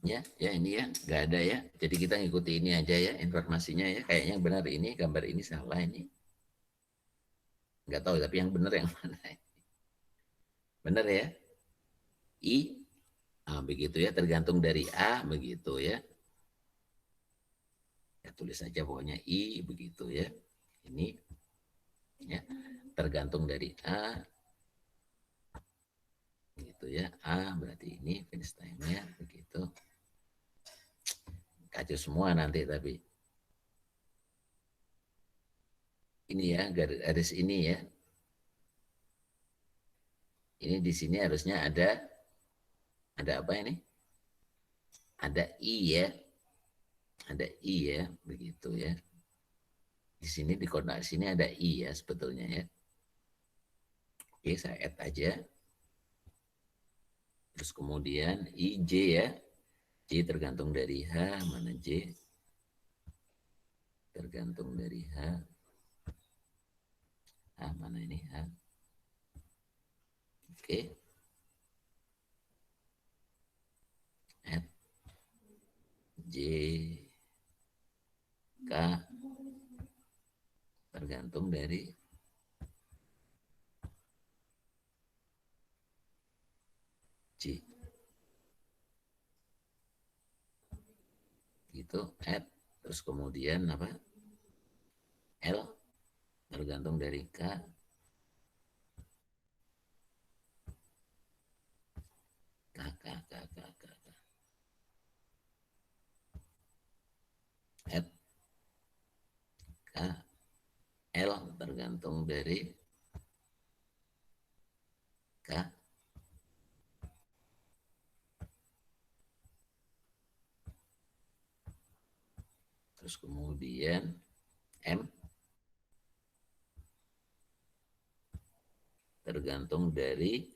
Ya, ya ini ya, nggak ada ya. Jadi kita ngikuti ini aja ya informasinya ya. Kayaknya benar ini, gambar ini salah ini. Nggak tahu, tapi yang benar yang mana? Benar ya? I, begitu ya, tergantung dari A, begitu ya. Ya tulis saja pokoknya I, begitu ya. Ini, ya, tergantung dari A, gitu ya. A berarti ini finish time-nya, begitu. Kacau semua nanti tapi. Ini ya, garis ini ya. Ini di sini harusnya ada apa ini? Ada I ya. Ada I ya, begitu ya. Di sini di koordinat sini ada I ya sebetulnya ya. Oke, saya add aja. Terus kemudian IJ ya. J tergantung dari H, mana J? Tergantung dari H. Mana ini H? Oke. Add J K tergantung dari J. Gitu, add. Terus kemudian apa? L tergantung dari K. K, K, K, K, K, K. Add K, L tergantung dari K. Terus kemudian M tergantung dari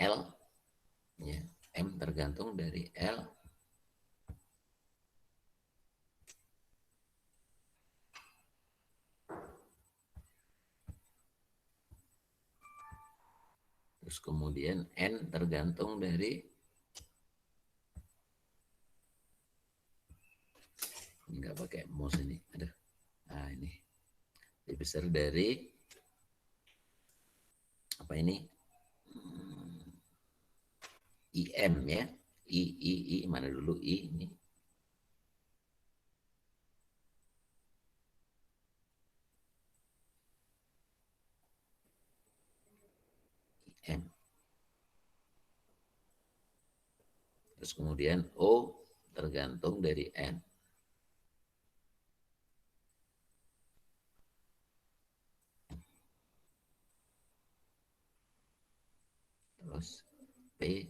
L ya. M tergantung dari L. Terus kemudian N tergantung dari nggak pakai mouse ini. Aduh. Nah, ini lebih besar dari apa ini? IM ya. I mana dulu I ini. IM. Terus kemudian O tergantung dari N. Terus P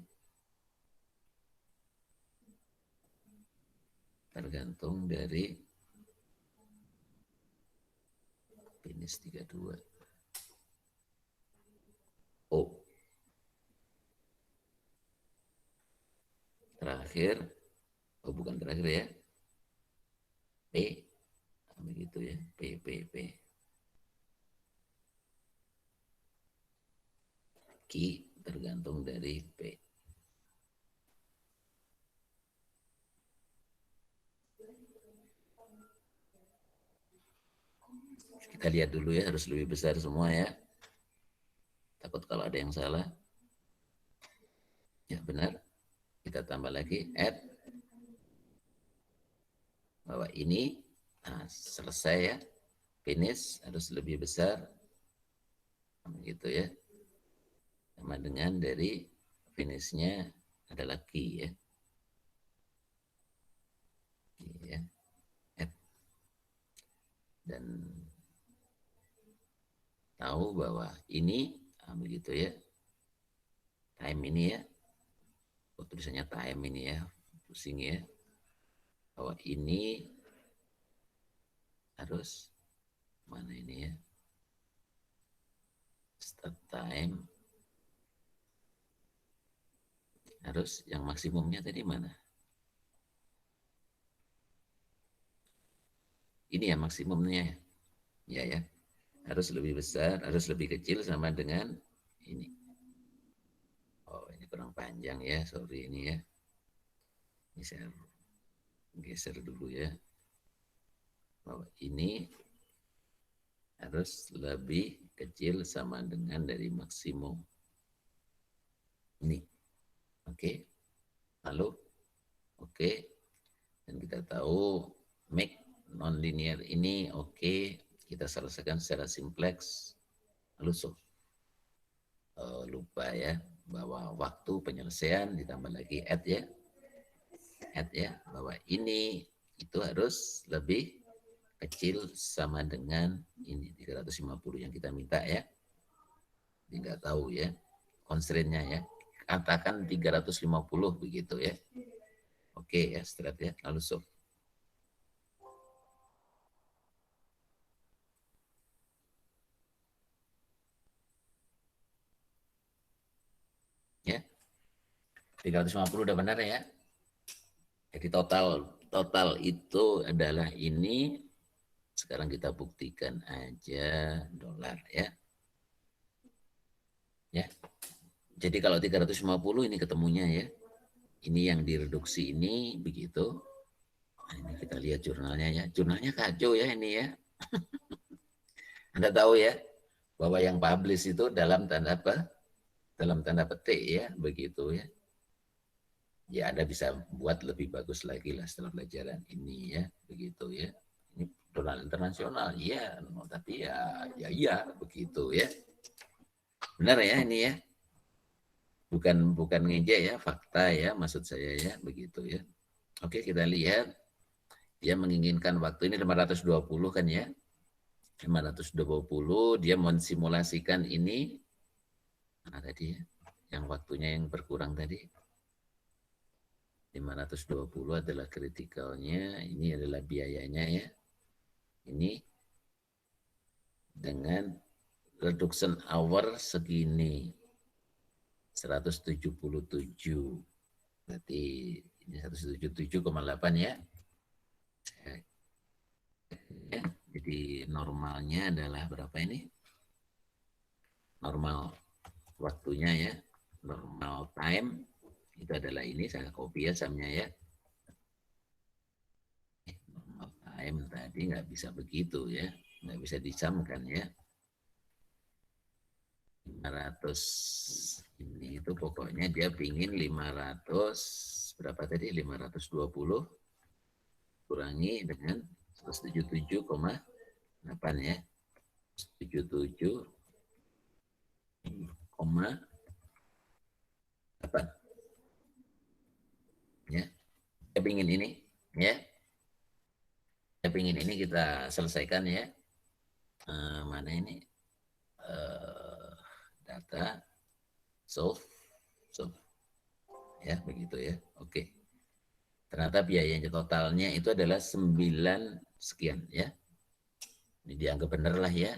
tergantung dari finish 32. O. Terakhir, bukan terakhir ya. P, begitu ya. P. Q tergantung dari P. Kita lihat dulu ya, harus lebih besar semua ya. Takut kalau ada yang salah. Ya benar. Kita tambah lagi add. Bahwa ini selesai ya. Finish harus lebih besar. Gitu ya. Sama dengan dari finishnya adalah key ya. Key ya. Add. Dan tahu bahwa ini begitu ya. Time ini ya. Tulisannya time ini ya. Pusing ya. Bahwa ini harus mana ini ya. Start time harus yang maksimumnya tadi mana? ini ya maksimumnya. Ya. Harus lebih besar, harus lebih kecil sama dengan ini. Oh, ini kurang panjang ya, sorry ini ya. Ini saya geser dulu ya. Bahwa ini harus lebih kecil sama dengan dari maksimum. Ini. Oke. Lalu oke. Dan kita tahu make nonlinear ini oke. Kita selesaikan secara simplex. Lalu solve. Lupa ya bahwa waktu penyelesaian ditambah lagi add ya, bahwa ini itu harus lebih kecil sama dengan ini 350 yang kita minta ya. Ini nggak tahu ya constraint-nya ya, katakan 350 begitu ya. Oke ya, straight ya, lalu solve. Ya, 350 udah benar ya. Jadi total itu adalah ini. Sekarang kita buktikan aja dolar ya. Ya. Jadi kalau 350 ini ketemunya ya. Ini yang direduksi ini begitu. Nah, ini kita lihat jurnalnya ya. Jurnalnya kacau ya ini ya. Anda tahu ya bahwa yang publish itu dalam tanda apa? Dalam tanda petik ya, begitu ya. Ya Anda bisa buat lebih bagus lagi lah setelah pelajaran ini ya, begitu ya. Ini jurnal internasional, ya, tapi ya begitu ya. Benar ya ini ya. Bukan ngejek ya, fakta ya maksud saya ya, begitu ya. Oke, kita lihat. Dia menginginkan waktu ini 520 kan ya. 520 dia mensimulasikan ini. Mana tadi ya? Yang waktunya yang berkurang tadi. 520 adalah kritikalnya, ini adalah biayanya ya. Ini dengan reduction hour segini. 177. Berarti ini 177,8 ya. Jadi normalnya adalah berapa ini? Normal waktunya ya. Normal time itu adalah ini, saya copy ya samnya ya. Normal time tadi nggak bisa begitu ya. Nggak bisa disamkan ya. 500 ini itu pokoknya dia pingin 500 berapa tadi, 520 kurangi dengan 177,8 ya, 77,8 ya. Saya pingin ini ya, saya pingin ini kita selesaikan ya. Mana ini data solve ya, begitu ya. Oke. Ternyata biayanya totalnya itu adalah 9 sekian ya. Ini dianggap benar lah ya.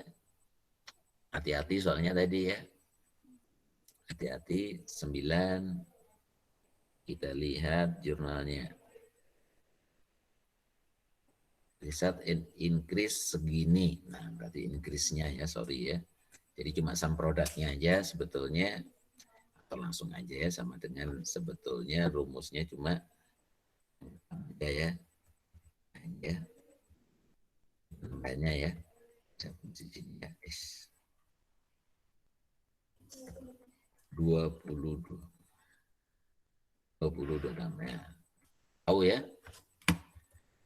Hati-hati soalnya tadi ya. Hati-hati 9. Kita lihat jurnalnya. Result and increase segini. Nah, berarti increase-nya ya, sorry ya. Jadi cuma sum produknya aja sebetulnya, atau langsung aja ya, sama dengan sebetulnya rumusnya cuma ya tambahnya ya. Saya kunci sini ya, 22 namanya. Tahu ya?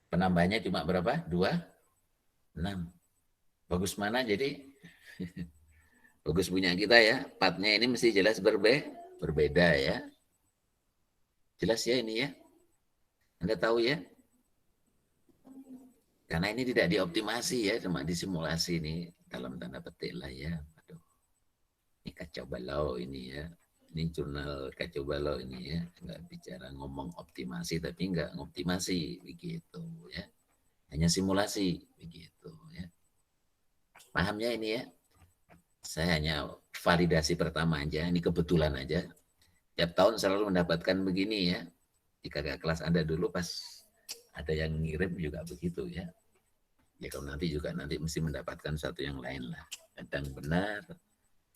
Penambahnya cuma berapa? 2, 6. Bagus mana jadi? Bagus punya kita ya. Partnya ini mesti jelas berbeda ya. Jelas ya ini ya. Anda tahu ya? Karena ini tidak dioptimasi ya, cuma disimulasi ini dalam tanda petik lah ya. Aduh. Ini kacau balau ini ya. Ini jurnal kacau balau ini ya. Nggak bicara ngomong optimasi tapi nggak ngoptimasi begitu ya. Hanya simulasi begitu ya. Paham ya ini ya? Saya hanya validasi pertama aja, ini kebetulan aja. Tiap tahun selalu mendapatkan begini ya. Di kakak kelas Anda dulu pas ada yang ngirim juga begitu ya. Ya kalau nanti juga nanti mesti mendapatkan satu yang lain lah. Kadang benar,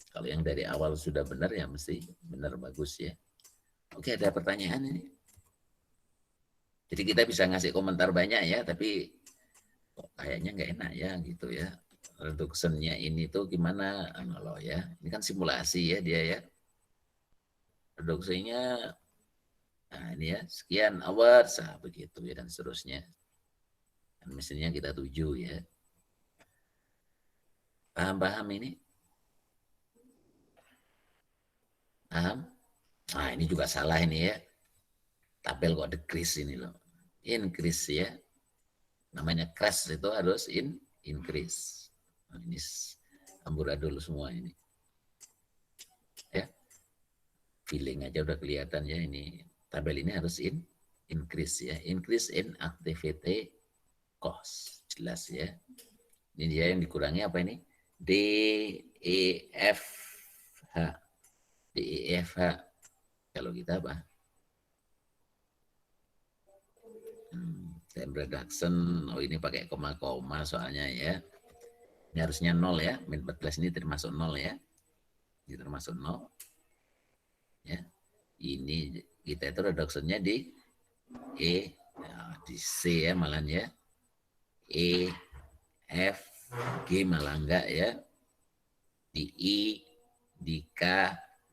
kalau yang dari awal sudah benar ya mesti benar bagus ya. Oke, ada pertanyaan ini. Jadi kita bisa ngasih komentar banyak ya, tapi kok kayaknya nggak enak ya gitu ya. Reductionnya ini tuh gimana? Loh ya, ini kan simulasi ya dia ya. Reduksinya, nah ini ya, sekian hours, nah, begitu ya dan seterusnya. Dan mestinya kita tuju ya. Paham-paham ini? Paham? Nah ini juga salah ini ya. Tabel kok decrease ini loh. Increase ya. Namanya crash itu harus increase. Nah, ini amburadul semua ini. Ya. Feeling aja udah kelihatan ya ini. Tabel ini harus increase ya. Increase in activity cost. Jelas ya. Ini dia yang dikurangi apa ini? D, E, F, H. D, E, F, H. Kalau kita apa? Time reduction, oh ini pakai koma-koma soalnya ya. Ini harusnya 0 ya, min 14 ini termasuk 0 ya. Ini termasuk 0. Ya. Ini kita itu reductionnya di E, ya, di C ya malah ya. E, F, G malah enggak ya. Di I, di K,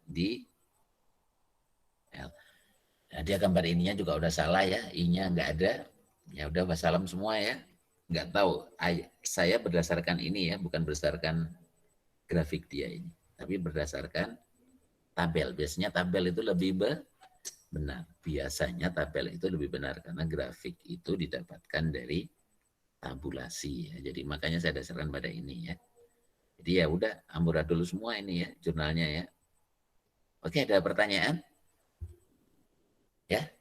di L. Nah, dia gambar ininya juga udah salah ya, I-nya enggak ada. Ya udah wassalam semua ya. Enggak tahu. Saya berdasarkan ini ya, bukan berdasarkan grafik dia ini, tapi berdasarkan tabel. Biasanya tabel itu lebih benar. Biasanya tabel itu lebih benar karena grafik itu didapatkan dari tabulasi ya. Jadi makanya saya dasarkan pada ini ya. Jadi ya udah amburadul semua ini ya jurnalnya ya. Oke, ada pertanyaan? Ya,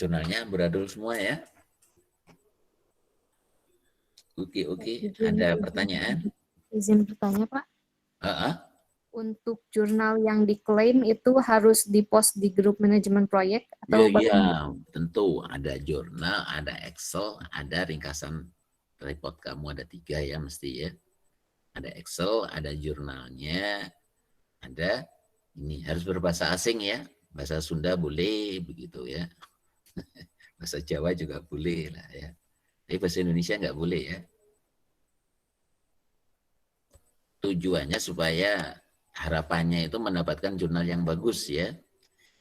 jurnalnya amburadul semua ya. Oke. Ada pertanyaan? Izin bertanya, Pak. Uh-uh. Untuk jurnal yang diklaim itu harus dipost di grup manajemen proyek atau Ya, tentu ada jurnal, ada Excel, ada ringkasan report kamu ada 3 ya mesti ya. Ada Excel, ada jurnalnya, ada ini harus berbahasa asing ya. Bahasa Sunda boleh begitu ya. Bahasa Jawa juga boleh lah ya. Tapi bahasa Indonesia nggak boleh ya. Tujuannya supaya harapannya itu mendapatkan jurnal yang bagus ya.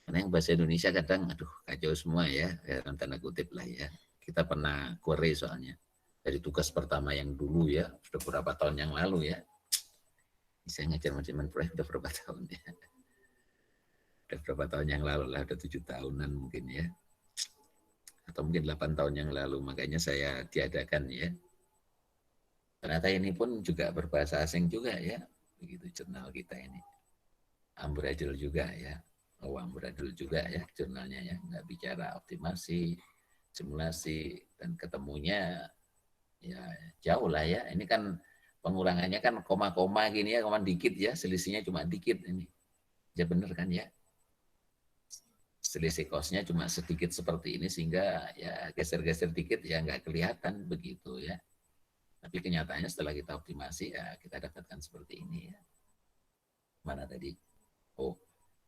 Karena yang bahasa Indonesia kadang, aduh kacau semua ya, dalam tanda kutip lah ya. Kita pernah query soalnya. Dari tugas pertama yang dulu ya, sudah beberapa tahun yang lalu ya. Saya ngajar manajemen proyek udah berapa tahun ya. Udah berapa tahun yang lalu lah, udah 7 tahunan mungkin ya. Atau mungkin 8 tahun yang lalu, makanya saya tiadakan ya. Ternyata ini pun juga berbahasa asing juga ya. Begitu jurnal kita ini. Amburadul juga ya. Oh, amburadul juga ya jurnalnya ya. Nggak bicara optimasi, simulasi, dan ketemunya ya jauh lah ya. Ini kan pengurangannya kan koma-koma gini ya, koma dikit ya. Selisihnya cuma dikit ini. Ya bener kan ya. Selisih kosnya cuma sedikit seperti ini sehingga ya geser-geser dikit ya nggak kelihatan begitu ya. Tapi kenyataannya setelah kita optimasi ya kita dapatkan seperti ini ya. Mana tadi? Oh,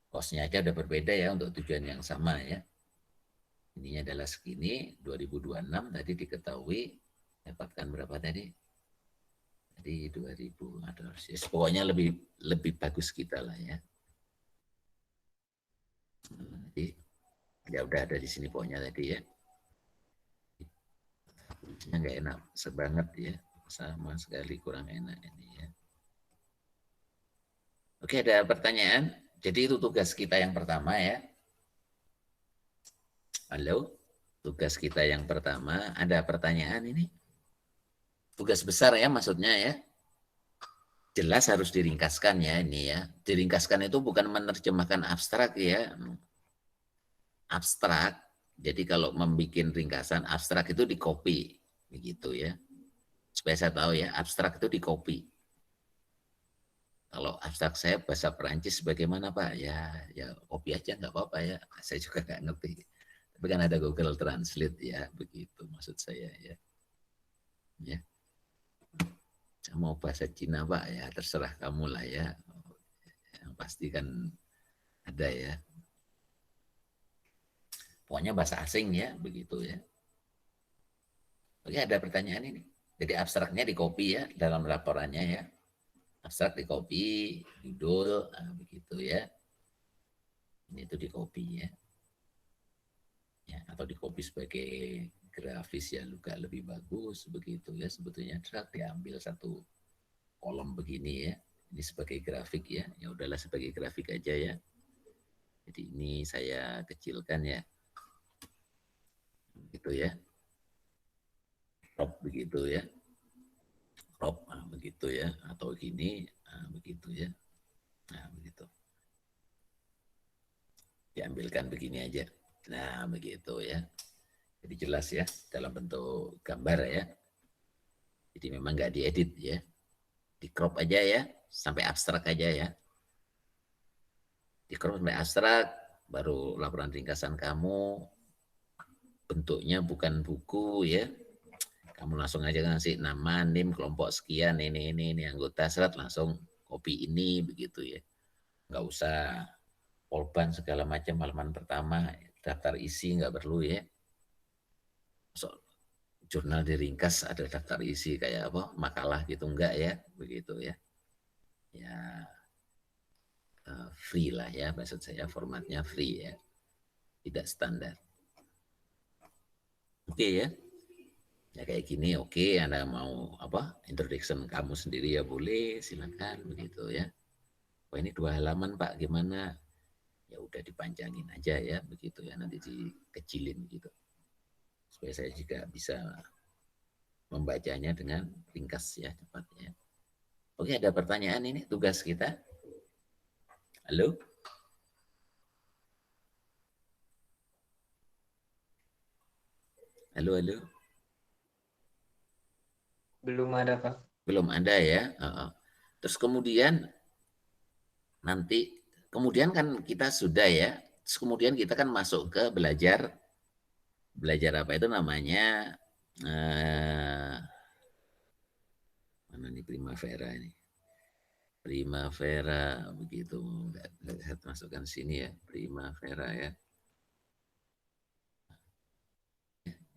kosnya aja udah berbeda ya untuk tujuan yang sama ya. Ininya adalah segini, 2026 tadi diketahui dapatkan berapa tadi? Tadi 2000, aduh, pokoknya lebih bagus kita lah ya. Jadi ya udah ada di sini pokoknya tadi ya. Nggak enak sebanget ya, sama sekali kurang enak ini ya. Oke, ada pertanyaan? Jadi itu tugas kita yang pertama ya. Halo, tugas kita yang pertama. Ada pertanyaan ini? Tugas besar ya maksudnya ya. Jelas harus diringkaskan ya ini ya. Diringkaskan itu bukan menerjemahkan abstrak ya. Abstrak. Jadi kalau membuat ringkasan abstrak itu di copy begitu ya. Supaya saya tahu ya, abstrak itu di copy. Kalau abstrak saya bahasa Perancis bagaimana Pak? Ya copy aja nggak apa-apa ya. Saya juga nggak ngerti. Tapi kan ada Google Translate ya, begitu maksud saya ya. Ya. mau bahasa Cina Pak ya terserah kamu lah ya. Yang pasti kan ada ya. Pokoknya bahasa asing ya, begitu ya. Oke, ada pertanyaan ini. Jadi abstraknya di copy ya dalam laporannya ya. Abstrak di copy, judul, begitu ya. Ini itu di copy ya. Ya, atau di copy sebagai grafis ya juga lebih bagus begitu ya. Sebetulnya drag diambil satu kolom begini ya. Ini sebagai grafik ya. Ya udahlah sebagai grafik aja ya. Jadi ini saya kecilkan ya. Gitu ya. Crop begitu ya. Crop begitu ya. Atau gini begitu ya. Nah, begitu. Diambilkan begini aja. Nah, begitu ya. Jadi jelas ya dalam bentuk gambar ya. Jadi memang nggak diedit ya. Di crop aja ya, sampai abstrak aja ya. Di crop sampai abstrak, baru laporan ringkasan kamu. Bentuknya bukan buku ya. Kamu langsung aja ngasih nama, NIM, kelompok sekian, ini anggota serat langsung copy ini begitu ya. Nggak usah polban segala macam halaman pertama, daftar isi nggak perlu ya. So, jurnal diringkas ada daftar isi kayak apa makalah gitu enggak ya begitu ya. Ya free lah ya maksud saya formatnya free ya. Tidak standar. Oke ya. Ya kayak gini oke, Anda mau apa? Introduction kamu sendiri ya boleh, silakan begitu ya. Wah ini 2 halaman Pak, gimana? Ya udah dipanjangin aja ya begitu ya, nanti dikecilin gitu. Supaya saya juga bisa membacanya dengan ringkas ya cepatnya. Oke, ada pertanyaan ini tugas kita. Halo? Halo, halo. Belum ada, Pak. Belum ada ya. Terus kemudian nanti, kemudian kan kita sudah ya, terus kemudian kita kan masuk ke belajar apa itu namanya, mana nih Primavera ini. Primavera begitu. Saya masukkan sini ya, Primavera ya.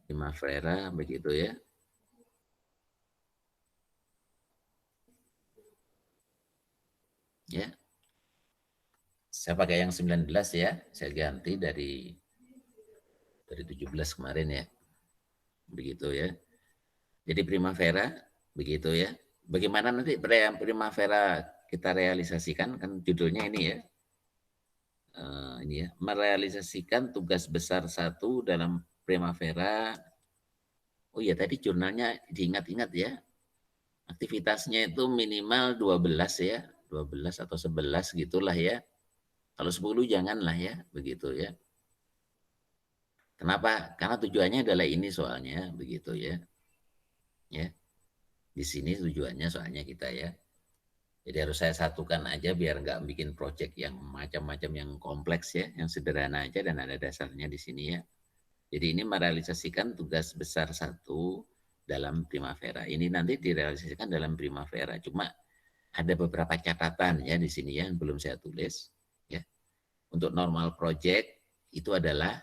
Primavera begitu ya. Ya. Saya pakai yang 19 ya. Saya ganti dari 17 kemarin ya. Begitu ya. Jadi Primavera begitu ya. Bagaimana nanti Primavera kita realisasikan kan judulnya ini ya. Ini ya, merealisasikan tugas besar 1 dalam Primavera. Oh iya tadi jurnalnya diingat-ingat ya. Aktivitasnya itu minimal 12 ya, 12 atau 11 gitulah ya. Kalau 10 janganlah ya, begitu ya. Kenapa? Karena tujuannya adalah ini soalnya, begitu ya. Ya. Di sini tujuannya soalnya kita ya. Jadi harus saya satukan aja biar nggak bikin project yang macam-macam yang kompleks ya, yang sederhana aja dan ada dasarnya di sini ya. Jadi ini merealisasikan tugas besar 1 dalam Primavera. Ini nanti direalisasikan dalam Primavera. Cuma ada beberapa catatan ya di sini ya yang belum saya tulis ya. Untuk normal project itu adalah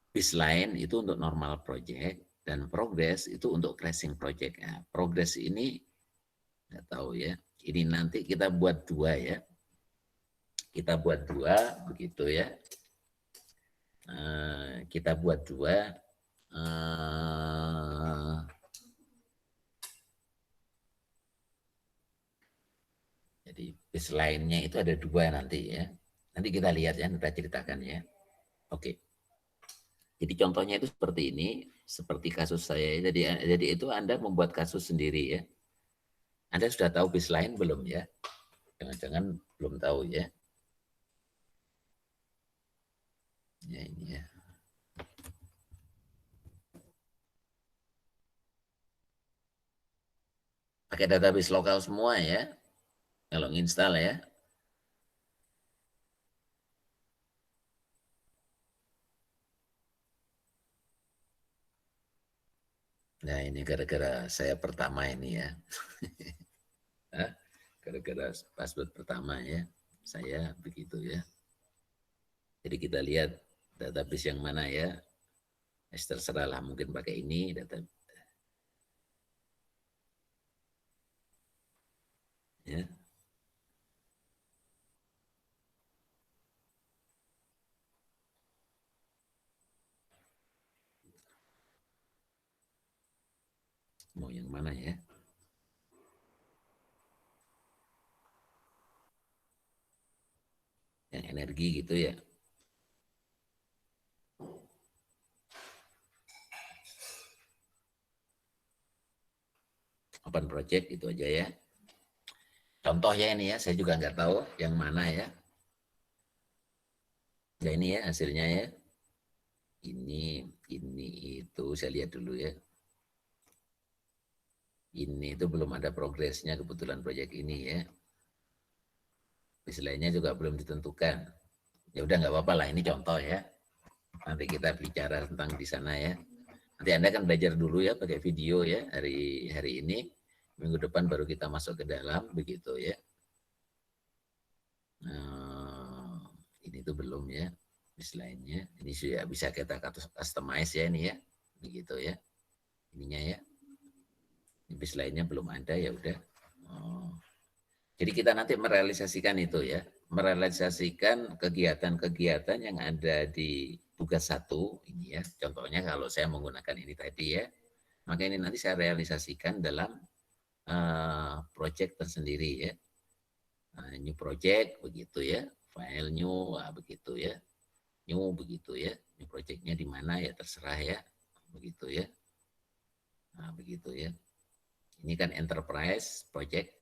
baseline itu untuk normal project dan progress itu untuk crashing project. Nah, progress ini nggak tahu ya. Ini nanti kita buat 2 ya. Kita buat 2 begitu ya. Kita buat 2. Jadi baseline-nya itu ada 2 nanti ya. Nanti kita lihat ya, kita ceritakan ya. Oke. Jadi contohnya itu seperti ini, seperti kasus saya. Jadi itu Anda membuat kasus sendiri ya. Anda sudah tahu baseline belum ya? Jangan-jangan belum tahu ya. Ya ini ya. Pakai database lokal semua ya. Kalau nginstal ya. Nah ini gara-gara saya pertama ini ya. Gara-gara password pertama ya. Saya begitu ya. Jadi kita lihat database yang mana ya. Terserah lah mungkin pakai ini data. Ya. Mau yang mana ya? Yang energi gitu ya. Open project itu aja ya. Contoh ya ini ya, saya juga nggak tahu yang mana ya. Ya ini ya hasilnya ya. Ini itu saya lihat dulu ya. Ini itu belum ada progresnya kebetulan proyek ini ya. Istilahnya juga belum ditentukan. Ya udah nggak apa-apa lah, ini contoh ya. Nanti kita bicara tentang di sana ya. Nanti Anda kan belajar dulu ya pakai video ya hari ini. Minggu depan baru kita masuk ke dalam begitu ya. Ini tuh belum ya. Lainnya ini sudah bisa kita customize ya ini ya. Begitu ya. Ininya ya. Bis lainnya belum ada ya udah. Jadi kita nanti merealisasikan itu ya, merealisasikan kegiatan-kegiatan yang ada di tugas 1 ini ya. Contohnya kalau saya menggunakan ini tadi ya, maka ini nanti saya realisasikan dalam project tersendiri ya. New project begitu ya, file new begitu ya, new begitu ya, new projectnya di mana ya terserah ya, begitu ya. Nah begitu ya. Ini kan enterprise project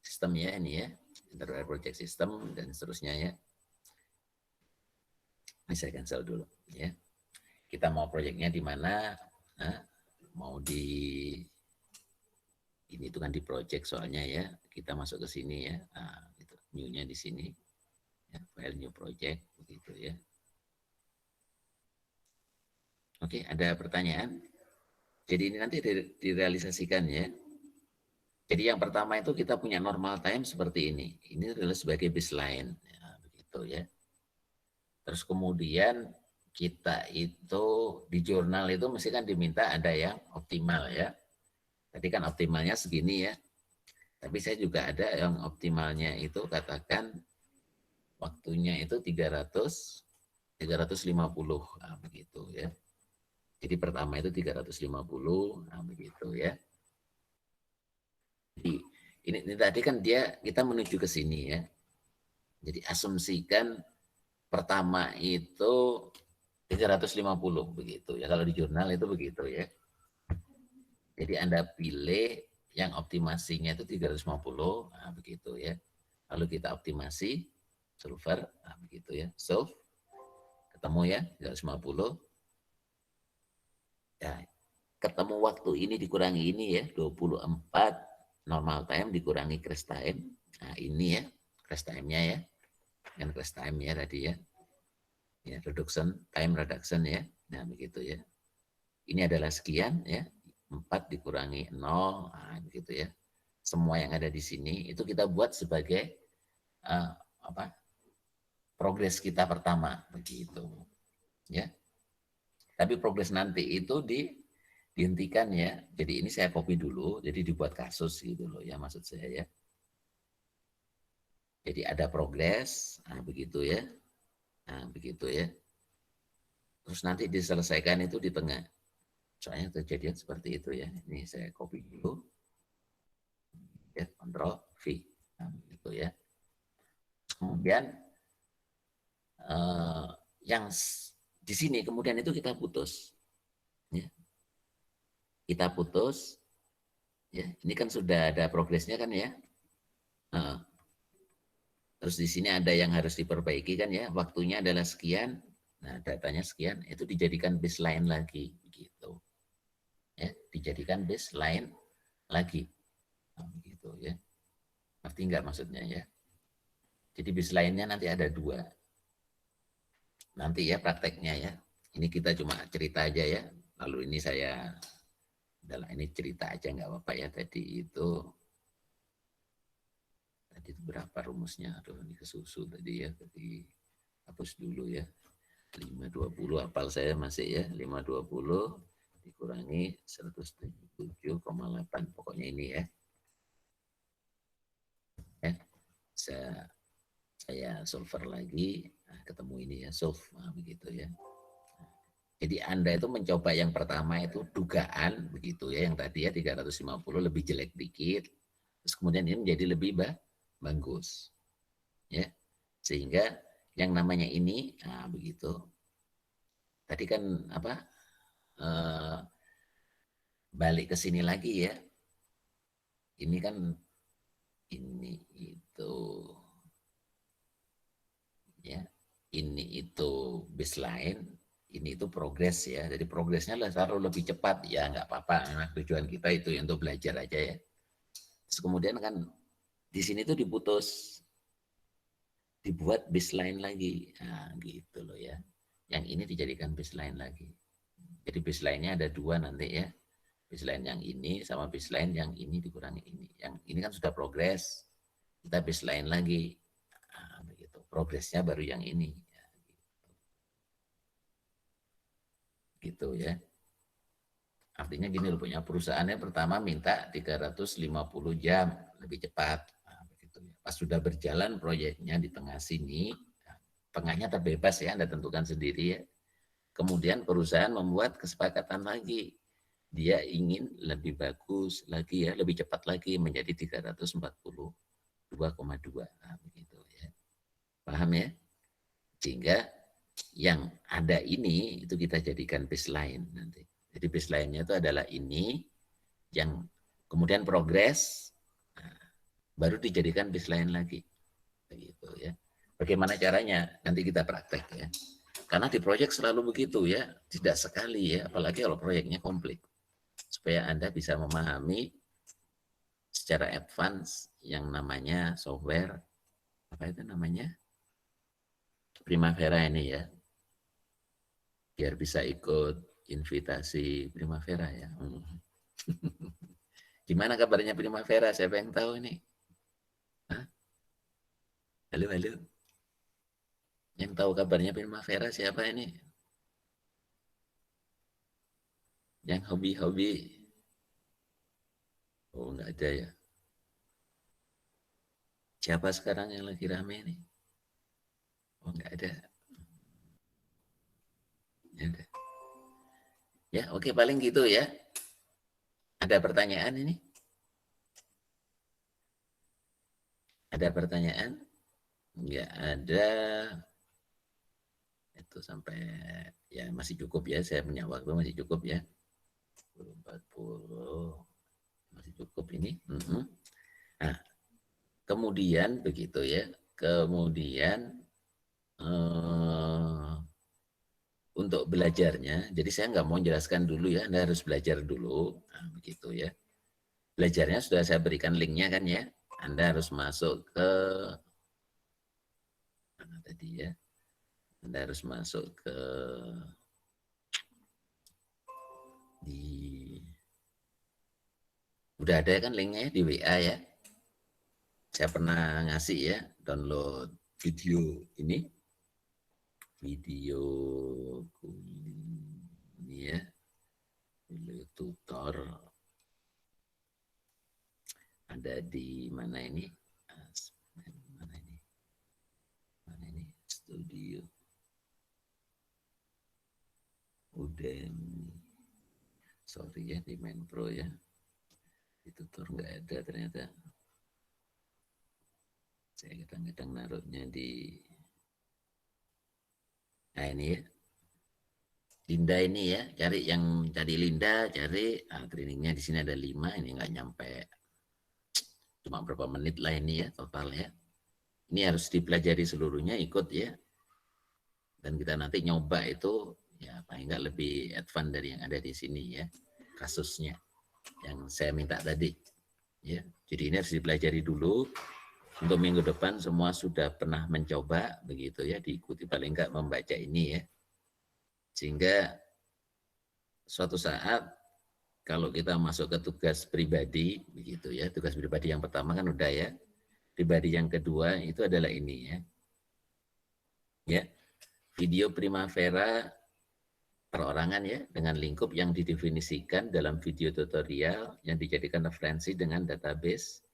sistem ya ini ya, enterprise project system dan seterusnya ya. Ini saya cancel dulu ya. Kita mau projectnya di mana? Mau di ini itu kan di project soalnya ya. Kita masuk ke sini ya. Gitu. New-nya di sini. Ya, file new project begitu ya. Oke, ada pertanyaan? Jadi ini nanti direalisasikan ya. Jadi yang pertama itu kita punya normal time seperti ini. Ini adalah sebagai baseline. Ya, begitu ya. Terus kemudian kita itu di jurnal itu mesti kan diminta ada yang optimal ya. Tadi kan optimalnya segini ya. Tapi saya juga ada yang optimalnya itu katakan waktunya itu 350 begitu ya. Jadi pertama itu 350 begitu ya. Jadi ini tadi kan kita menuju ke sini ya. Jadi asumsikan pertama itu 350 begitu ya. Kalau di jurnal itu begitu ya. Jadi Anda pilih yang optimasinya itu 350 begitu ya. Lalu kita optimasi solver begitu ya. Solve ketemu ya 350. Ya, ketemu waktu ini dikurangi ini ya 24 normal time dikurangi crash time. Nah ini ya crash time-nya ya. Kan crash time ya tadi ya. Ya time reduction ya. Nah begitu ya. Ini adalah sekian ya. 4 dikurangi 0 begitu ya. Semua yang ada di sini itu kita buat sebagai progres kita pertama begitu. Ya. Tapi progres nanti itu dihentikan ya. Jadi ini saya copy dulu, jadi dibuat kasus gitu loh ya maksud saya ya. Jadi ada progres, begitu ya. Nah, begitu ya. Terus nanti diselesaikan itu di tengah. Soalnya kejadian seperti itu ya. Ini saya copy dulu. Ya, Ctrl V. Nah, begitu ya. Kemudian yang di sini kemudian itu kita putus. Ya. Kita putus. Ya, ini kan sudah ada progresnya kan ya. Terus di sini ada yang harus diperbaiki kan ya. Waktunya adalah sekian. Nah, datanya sekian, itu dijadikan baseline lagi gitu. Ya, dijadikan baseline lagi. Nah, begitu ya. Ngerti nggak maksudnya ya? Jadi baseline-nya nanti ada 2. Nanti ya prakteknya ya. Ini kita cuma cerita aja ya. Lalu ini saya Udahlah, ini cerita aja nggak apa-apa ya. Tadi itu berapa rumusnya? Aduh, ini kesusu tadi ya. Tadi hapus dulu ya. 520 hafal saya masih ya. 520 dikurangi 177,8. Pokoknya ini ya. Saya solver lagi. Nah, ketemu ini ya, solve. Nah, begitu ya. Jadi Anda itu mencoba yang pertama itu dugaan begitu ya, yang tadi ya 350 lebih jelek dikit, terus kemudian ini menjadi lebih bagus, ya. Sehingga yang namanya ini, nah begitu. Tadi kan apa? Balik ke sini lagi ya. Ini kan ini itu, ya. Ini itu baseline. Ini itu progres ya, jadi progresnya selalu lebih cepat ya, nggak apa-apa. Memang tujuan kita itu ya, untuk belajar aja ya. Terus kemudian kan di sini tuh dibuat baseline lagi, nah gitu loh ya. Yang ini dijadikan baseline lagi. Jadi baseline-nya ada dua nanti ya, baseline yang ini sama baseline yang ini dikurangi ini. Yang ini kan sudah progres, kita baseline lagi, nah, begitu. Progresnya baru yang ini. Gitu ya. Artinya gini loh, punya perusahaannya pertama minta 350 jam lebih cepat. Nah, begitu ya. Pas sudah berjalan proyeknya di tengah sini, tengahnya terbebas ya, Anda tentukan sendiri ya. Kemudian perusahaan membuat kesepakatan lagi. Dia ingin lebih bagus lagi ya, lebih cepat lagi menjadi 342,2. Nah, begitu ya. Paham ya? Sehingga yang ada ini itu kita jadikan baseline nanti. Jadi baseline-nya itu adalah ini yang kemudian progres, nah, baru dijadikan baseline lagi. Begitu ya. Bagaimana caranya? Nanti kita praktek ya. Karena di proyek selalu begitu ya, tidak sekali ya, apalagi kalau proyeknya komplit. Supaya Anda bisa memahami secara advance yang namanya software, apa itu namanya? Primavera ini ya. Biar bisa ikut invitasi Primavera ya. Gimana kabarnya Primavera? Siapa yang tahu ini? Hah? Halo, halo. Yang tahu kabarnya Primavera siapa ini? Yang hobi-hobi? Oh, enggak ada ya. Siapa sekarang yang lagi rame ini? Oh, enggak ada. Ya, ya, oke, paling gitu ya. Ada pertanyaan ini? Ada pertanyaan? Enggak ada. Itu sampai ya masih cukup ya, saya punya waktu masih cukup ya. 40 masih cukup ini. Nah, kemudian begitu ya. Kemudian untuk belajarnya, jadi saya nggak mau jelaskan dulu ya, Anda harus belajar dulu, nah, begitu ya. Belajarnya sudah saya berikan linknya kan ya, Anda harus masuk ke mana tadi ya, Anda harus masuk ke udah ada kan linknya di WA ya, saya pernah ngasih ya, download video ini, video ini ya, video tutor. Ada di mana ini? Mana ini? Studio. Udemy. Sorry ya, di Main Pro ya. Di tutor nggak ada ternyata. Saya kadang-kadang naruhnya di... Nah ini ya. Linda ini ya. Cari yang tadi Linda, cari. Nah, trainingnya di sini ada 5. Ini nggak nyampe. Cuma berapa menit lah ini ya total ya. Ini harus dipelajari seluruhnya, ikut ya. Dan kita nanti nyoba itu ya paling nggak lebih advance dari yang ada di sini ya, kasusnya yang saya minta tadi ya. Jadi ini harus dipelajari dulu. Untuk minggu depan semua sudah pernah mencoba begitu ya, diikuti paling nggak membaca ini ya, sehingga suatu saat kalau kita masuk ke tugas pribadi, begitu ya. Tugas pribadi yang pertama kan udah ya. Pribadi yang kedua itu adalah ini ya. Ya, video Primavera perorangan ya, dengan lingkup yang didefinisikan dalam video tutorial yang dijadikan referensi dengan database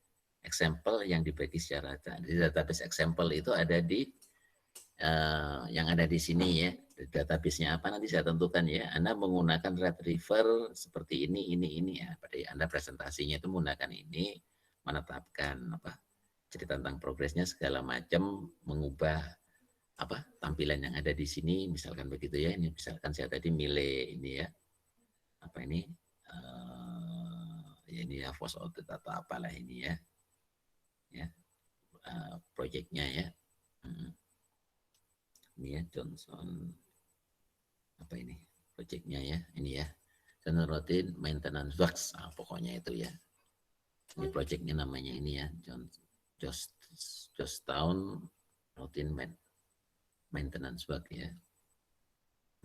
example yang dibagi secara rata. Jadi database example itu ada di yang ada di sini ya. Database-nya apa nanti saya tentukan ya. Anda menggunakan retriever seperti ini ya. Pada Anda presentasinya itu menggunakan ini, menetapkan apa cerita tentang progresnya segala macam, mengubah apa tampilan yang ada di sini, misalkan begitu ya. Ini misalkan saya tadi milih ini ya. Apa ini? Ini ya force audit atau apalah ini ya. Ya. Proyeknya ya. Ini ya Johnson apa ini proyeknya ya, ini ya Johnson Routine Maintenance Works, pokoknya itu ya. Ini proyeknya namanya ini ya Johnstown Routine Maintenance Work ya,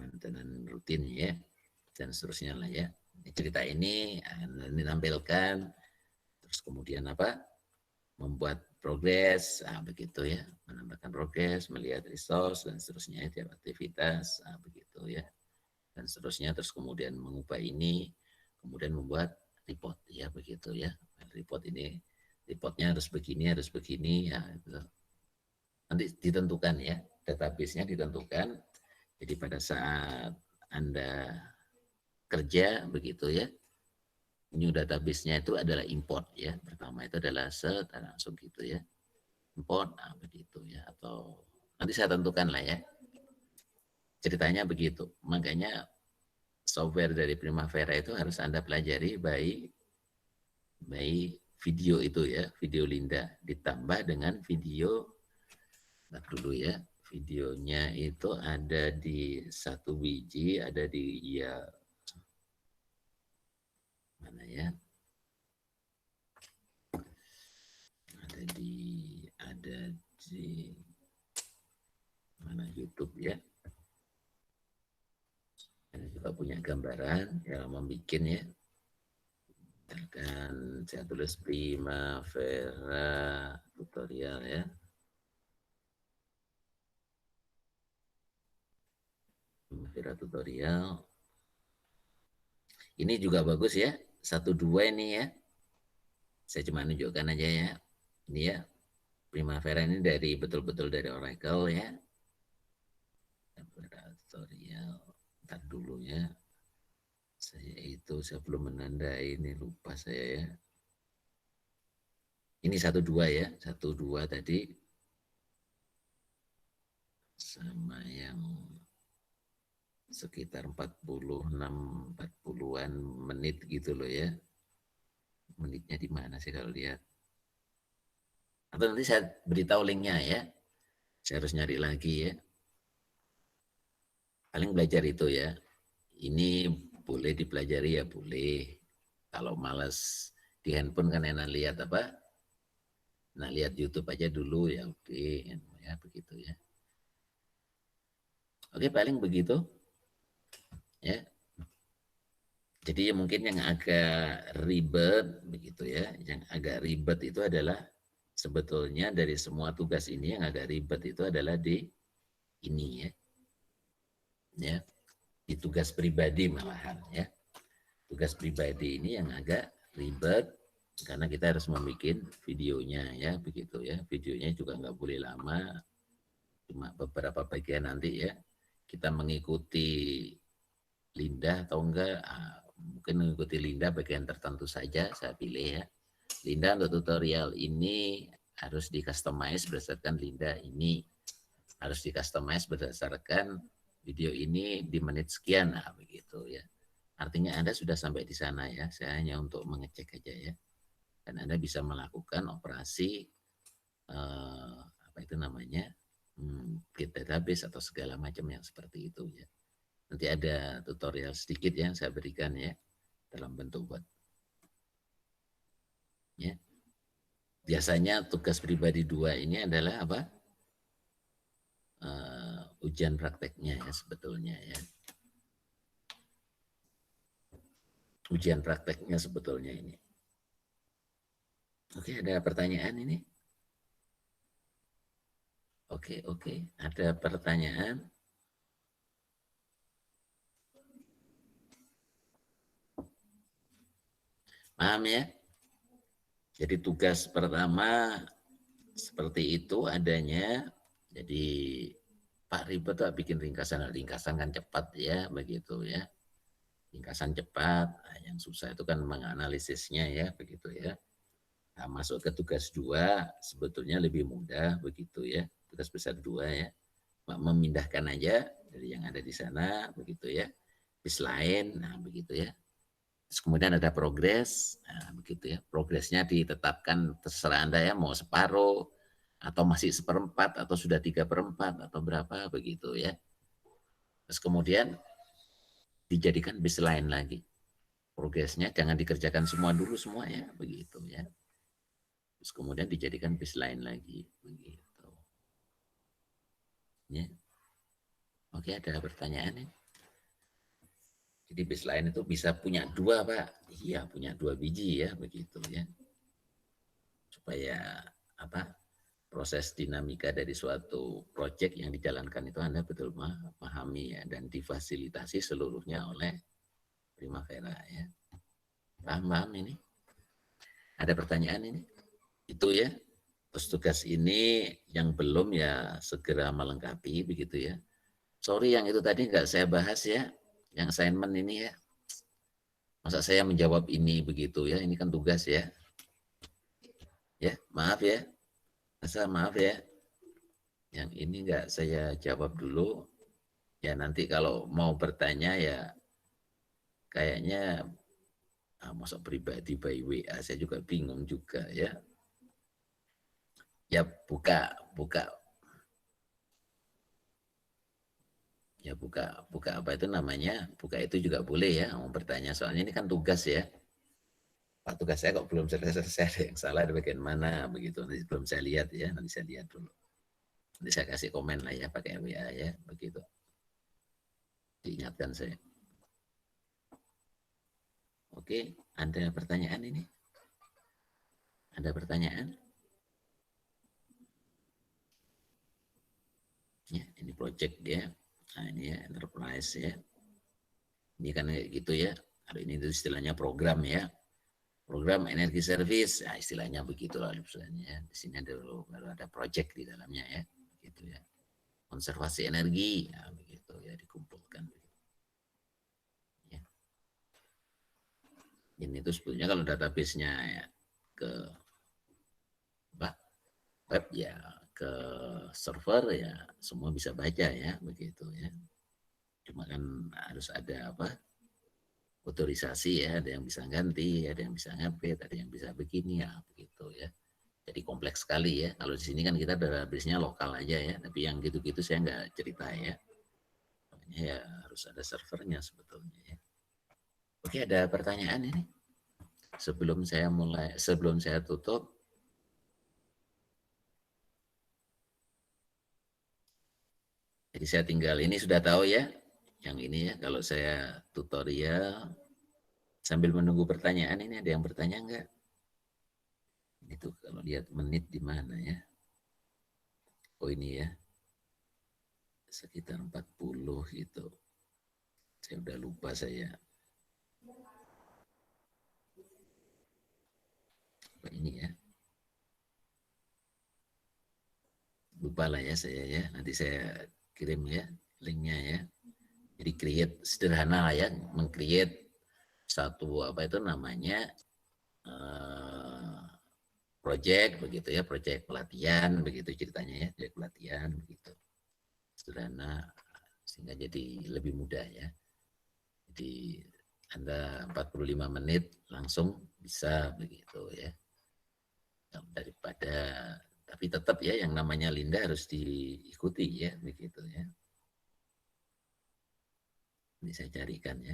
maintenance rutin ya, dan seterusnya lah ya. Cerita ini ditampilkan, terus kemudian apa, membuat progres, begitu ya, menambahkan progres, melihat resource dan seterusnya, tiap aktivitas, begitu ya, dan seterusnya. Terus kemudian mengubah ini, kemudian membuat report ya, begitu ya. Report ini, reportnya harus begini ya, gitu. Nanti ditentukan ya, database-nya ditentukan. Jadi pada saat Anda kerja begitu ya, new database-nya itu adalah import ya. Pertama itu adalah set, langsung gitu ya. Import, begitu ya. Atau nanti saya tentukan lah ya. Ceritanya begitu. Makanya software dari Primavera itu harus Anda pelajari by video itu ya. Video Linda ditambah dengan video, dulu ya. Videonya itu ada di satu biji, ada di ya mana ya, ada di mana YouTube ya. Ini juga punya gambaran yang membuat ya. Dan saya tulis Primavera tutorial ya. Primavera tutorial. Ini juga bagus ya. 1-2 ini ya. Saya cuma nunjukkan aja ya. Ini ya. Primavera ini dari betul-betul dari Oracle ya. Primavera tutorial. Ntar dulu ya. Saya belum menandai, ini lupa saya ya. Ini 1-2 ya. 1-2 tadi. Sama yang sekitar 40-an menit gitu loh ya. Menitnya di mana sih kalau lihat? Atau nanti saya beritahu linknya ya. Saya harus nyari lagi ya. Paling belajar itu ya. Ini boleh dipelajari ya boleh. Kalau malas di handphone kan enak lihat apa? Nah lihat YouTube aja dulu ya oke. Ya begitu ya. Oke paling begitu. Ya. Jadi mungkin yang agak ribet begitu ya, yang agak ribet itu adalah sebetulnya dari semua tugas ini yang agak ribet itu adalah di ini ya. Ya. Di tugas pribadi malahan ya. Tugas pribadi ini yang agak ribet karena kita harus membuat videonya ya begitu ya. Videonya juga nggak boleh lama, cuma beberapa bagian nanti ya. Kita mengikuti Linda atau enggak, mungkin mengikuti Linda bagian tertentu saja saya pilih ya. Linda untuk tutorial ini harus di-customize berdasarkan Linda ini. Harus di-customize berdasarkan video ini di menit sekian, begitu ya. Artinya Anda sudah sampai di sana ya, saya hanya untuk mengecek aja ya. Dan Anda bisa melakukan operasi, apa itu namanya, create database atau segala macam yang seperti itu ya. Nanti ada tutorial sedikit yang saya berikan ya dalam bentuk buat ya. Biasanya tugas pribadi 2 ini adalah apa? Ujian prakteknya ya sebetulnya ya. ujian prakteknya sebetulnya ini. Oke, ada pertanyaan ini? Oke, ada pertanyaan? Paham ya? Jadi tugas pertama seperti itu adanya. Jadi Pak Ribet tuh bikin ringkasan kan cepat ya, begitu ya. Ringkasan cepat, yang susah itu kan menganalisisnya ya, begitu ya. Nah, masuk ke tugas 2 sebetulnya lebih mudah begitu ya. Tugas besar 2 ya. Memindahkan aja dari yang ada di sana begitu ya. Bis lain, nah begitu ya. Terus kemudian ada progres, nah, begitu ya. Progresnya ditetapkan terserah Anda ya, mau separuh, atau masih 1/4, atau sudah 3/4, atau berapa, begitu ya. Terus kemudian dijadikan bis lain lagi. Progresnya jangan dikerjakan semua dulu semuanya, begitu ya. Terus kemudian dijadikan bis lain lagi, begitu. Ya. Oke, ada pertanyaan ya? Jadi bis lain itu bisa punya 2, Pak. Iya, punya 2 biji ya, begitu ya. Supaya apa? Proses dinamika dari suatu proyek yang dijalankan itu Anda betul memahami ya, dan difasilitasi seluruhnya oleh Primavera ya. Paham ini? Ada pertanyaan ini? Itu ya. Terus tugas ini yang belum ya segera melengkapi begitu ya. Sorry yang itu tadi nggak saya bahas ya, yang assignment ini ya. Masa saya menjawab ini begitu ya, ini kan tugas ya. Ya, maaf ya. Maaf ya. Yang ini nggak saya jawab dulu. Ya nanti kalau mau bertanya ya kayaknya masa pribadi by WA, saya juga bingung juga ya. Ya buka apa itu namanya, buka itu juga boleh ya, mau bertanya, soalnya ini kan tugas ya. Pak, tugas saya kok belum selesai, ada yang salah di bagian mana begitu, nanti belum saya lihat ya, nanti saya lihat dulu, nanti saya kasih komen lah ya pakai WA ya, begitu diingatkan saya. Oke, ada pertanyaan ini? Ada pertanyaan? Ya, ini project ya. Nah, ini ya enterprise ya. Ini kan kayak gitu ya. Ada ini itu istilahnya program ya. Program energi service, nah istilahnya begitulah istilahnya. Di sini baru ada project di dalamnya ya. Begitu ya. Konservasi energi, ya begitu ya, dikumpulkan. Ya. Ini itu sebetulnya kalau database-nya ya, ke web ya, ke server ya, semua bisa baca ya, begitu ya. Cuma kan harus ada apa? Otorisasi ya, ada yang bisa ganti, ada yang bisa ngupdate, ada yang bisa begini ya, begitu ya. Jadi kompleks sekali ya. Kalau di sini kan kita database-nya lokal aja ya, tapi yang gitu-gitu saya nggak cerita ya. Makanya ya harus ada servernya sebetulnya ya. Oke, ada pertanyaan ini? Sebelum saya tutup, jadi saya tinggal ini sudah tahu ya, yang ini ya, kalau saya tutorial sambil menunggu pertanyaan, ini ada yang bertanya enggak? Itu kalau lihat menit di mana ya? Oh ini ya, sekitar 40 gitu. Saya udah lupa saya. Apa ini ya? Lupa lah ya saya ya. Nanti saya kirim ya linknya ya. Jadi create sederhana lah ya, meng-create satu apa itu namanya project begitu ya, project pelatihan begitu ceritanya ya, project pelatihan begitu. Sederhana sehingga jadi lebih mudah ya. Jadi Anda 45 menit langsung bisa begitu ya. Daripada, tapi tetap ya yang namanya Linda harus diikuti ya begitu ya. Ini saya carikan ya.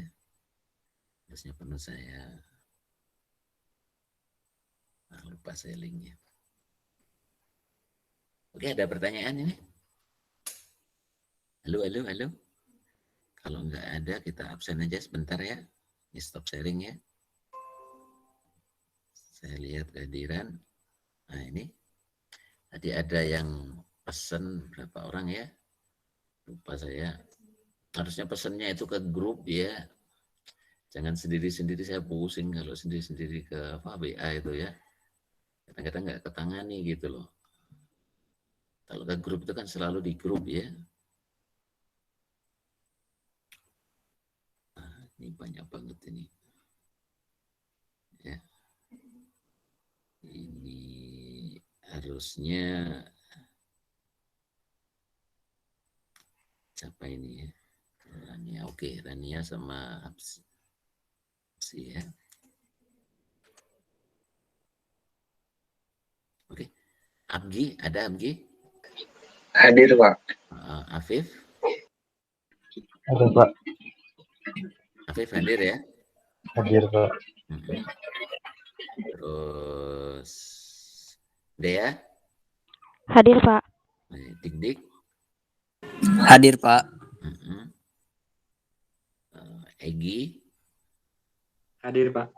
Harusnya penuh saya. Nah, lupa saya linknya. Oke, ada pertanyaan ini? Halo. Kalau nggak ada kita absen aja sebentar ya. Ini stop sharing ya. Saya lihat kehadiran. Nah ini tadi ada yang pesan berapa orang ya? Lupa saya. Harusnya pesannya itu ke grup ya. Jangan sendiri-sendiri, saya pusing kalau sendiri-sendiri ke apa WA itu ya. Kadang-kadang nggak ketangani gitu loh. Kalau ke grup itu kan selalu di grup ya. Nah, ini banyak banget ini. Ya. Ini harusnya siapa ini ya? Rania, oke, Rania sama Apsi ya. Oke, Abgi, ada Abgi? Hadir, Pak. Afif? Ada Pak, Afif hadir ya? hadir Pak. Terus Dea? Hadir, Pak. Dik-dik? Hadir, Pak. Egi? Hadir, Pak.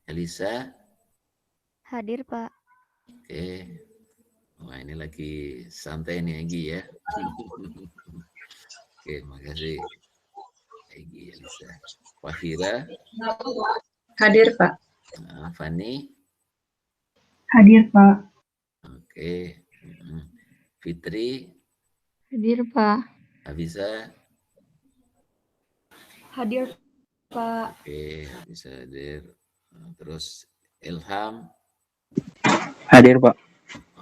Elisa? Hadir, Pak. Oke. Wah, ini lagi santai nih Egi ya. Oke, makasih. Egi, Elisa. Wahira? Hadir, Pak. Fani? Hadir, Pak. Oke. Fitri? Hadir, Pak. Hafiza? Hadir, Pak. Oke, bisa hadir. Terus Ilham? Hadir, Pak.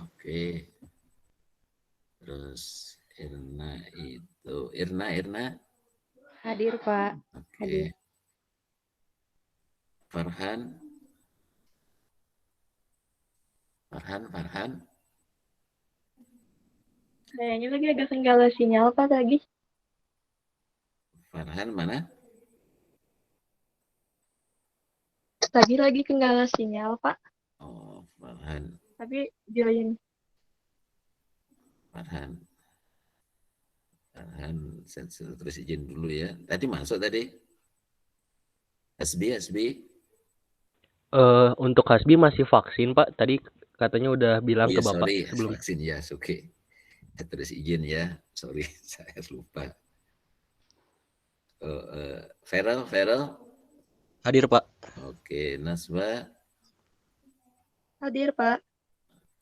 Oke. Terus Irna? Hadir, Pak. Oke. Hadir. Farhan? Kayaknya lagi agak kendala sinyal, Pak, tadi. Farhan mana? Tadi lagi kendala sinyal, Pak. Oh, Farhan. Tapi join. Farhan, saya terus izin dulu ya. Tadi masuk tadi? Hasbi? Untuk Hasbi masih vaksin, Pak. Tadi katanya udah bilang Oh, ke ya, Bapak sorry, sebelum. vaksin ya, oke. Saya terus izin ya, sorry, saya lupa. Feral? Hadir, Pak. Oke, Naswa? Hadir, Pak.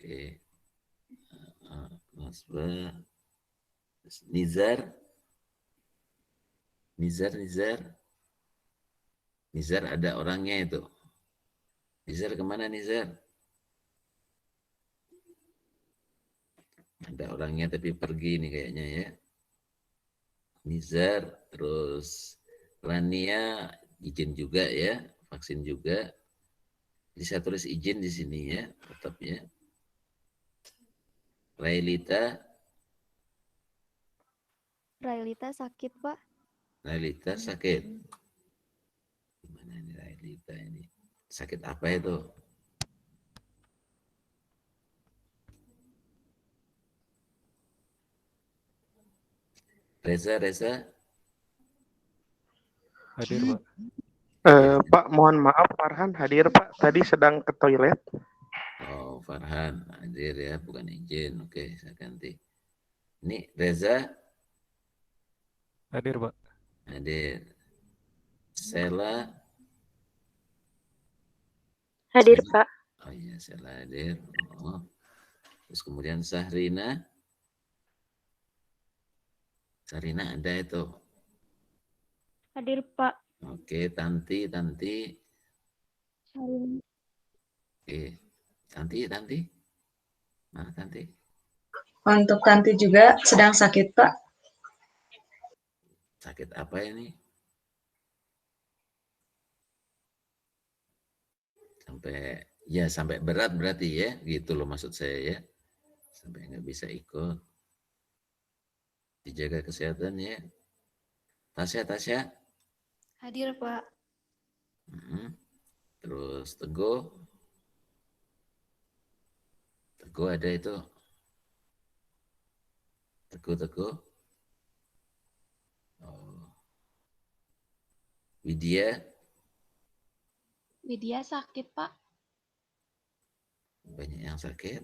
Oke, Naswa. Nizar ada orangnya itu. Nizar kemana Nizar? Ada orangnya tapi pergi nih kayaknya ya. Nizar, terus Rania izin juga ya, vaksin juga. Jadi saya tulis izin di sini ya, tetap ya. Railita sakit, Pak. Railita sakit. Gimana ini Railita ini? Sakit apa itu? Reza? Hadir, Pak. Pak, mohon maaf, Farhan hadir, Pak. Tadi sedang ke toilet. Oh, Farhan hadir ya, bukan izin. Oke, saya ganti. Ini Reza? Hadir, Pak. Hadir. Sela? Hadir, Pak. Oh iya, Sela hadir. Oh. Terus kemudian Sahrina? Sahrina ada itu. Hadir, Pak. Oke, Tanti. Oke, Tanti. Mana Tanti? Untuk Tanti juga sedang sakit, Pak. Sakit apa ini? Sampai berat berarti ya, gitu loh maksud saya ya. Sampai nggak bisa ikut. Dijaga kesehatan ya. Tasya? Hadir, Pak. Terus Teguh ada itu. Teguh. Oh. Widya? Widya sakit, Pak. Banyak yang sakit.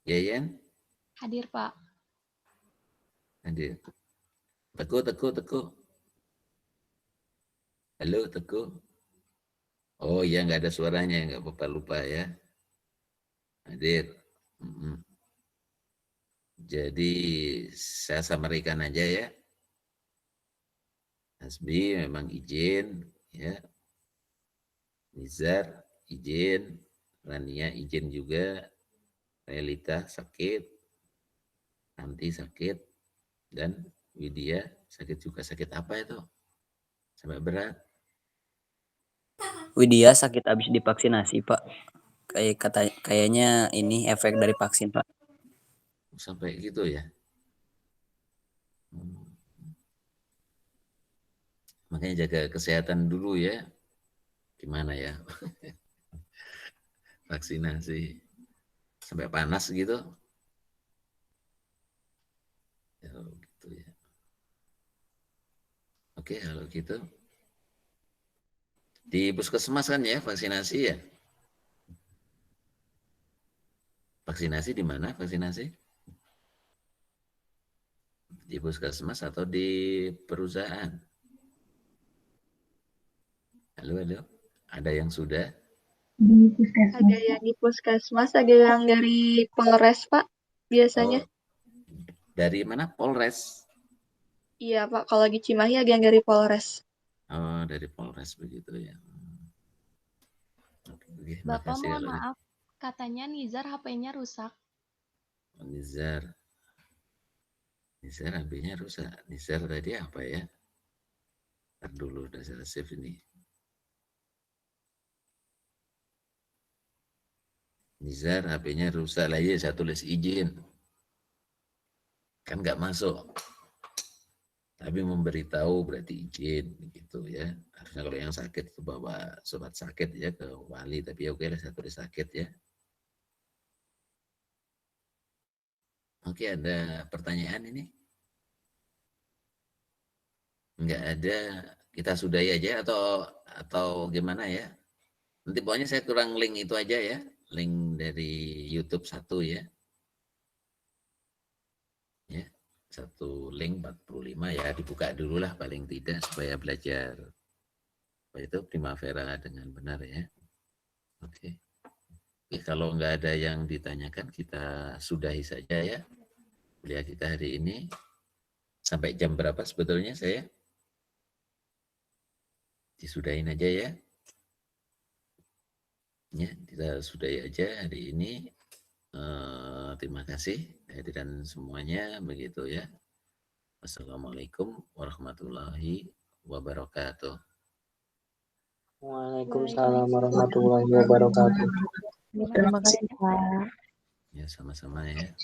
Yayan? Hadir, Pak. Hadir. Teguh. Halo, Teguh. Oh iya, nggak ada suaranya, nggak apa-apa, lupa ya. Hadir. Jadi saya samarkan aja ya. Hasbi memang izin, ya. Nizar izin, Rania izin juga, Relita sakit, Nanti sakit, dan Widya sakit juga. Sakit apa itu? Sampai berat? Widya sakit habis divaksinasi, Pak. Kayaknya ini efek dari vaksin, Pak. Sampai gitu ya. Makanya jaga kesehatan dulu ya. Gimana ya? Vaksinasi sampai panas gitu. Ya, gitu ya. Oke, kalau gitu. Di puskesmas kan ya vaksinasi ya? Vaksinasi di mana vaksinasi? Di puskesmas atau di perusahaan? Halo. Ada yang sudah? Di puskesmas. Ada yang di puskesmas, ada yang dari Polres, Pak, biasanya. Oh, dari mana? Polres? Iya, Pak. Kalau di Cimahi ada yang dari Polres. Oh, dari Polres begitu ya. Oke, Bapak makasih mohon kalau maaf, katanya Nizar HP-nya rusak. Nizar HP-nya rusak. Nizar tadi apa ya? Ntar dulu, udah saya save ini. Nizar HP-nya rusak lagi, saya tulis izin. Kan nggak masuk. Tapi memberitahu berarti izin gitu ya. Harusnya kalau yang sakit itu bawa surat sakit ya ke wali, tapi oke lah saya tulis sakit ya. Oke, ada pertanyaan ini? Enggak ada, kita sudahi aja atau gimana ya? Nanti pokoknya saya kurang link itu aja ya, link dari YouTube 1 ya. Ya, 1 link 45 ya, dibuka dulu lah paling tidak supaya belajar. Itu Primavera dengan benar ya. Oke. Oke, kalau nggak ada yang ditanyakan kita sudahi saja ya. Kuliah kita hari ini. Sampai jam berapa sebetulnya saya? Disudahin aja ya. Ya, kita sudahi aja hari ini. Terima kasih kehadiran semuanya begitu ya. Wassalamualaikum warahmatullahi wabarakatuh. Waalaikumsalam warahmatullahi wabarakatuh. Terima kasih, Pak. Ya, sama-sama ya.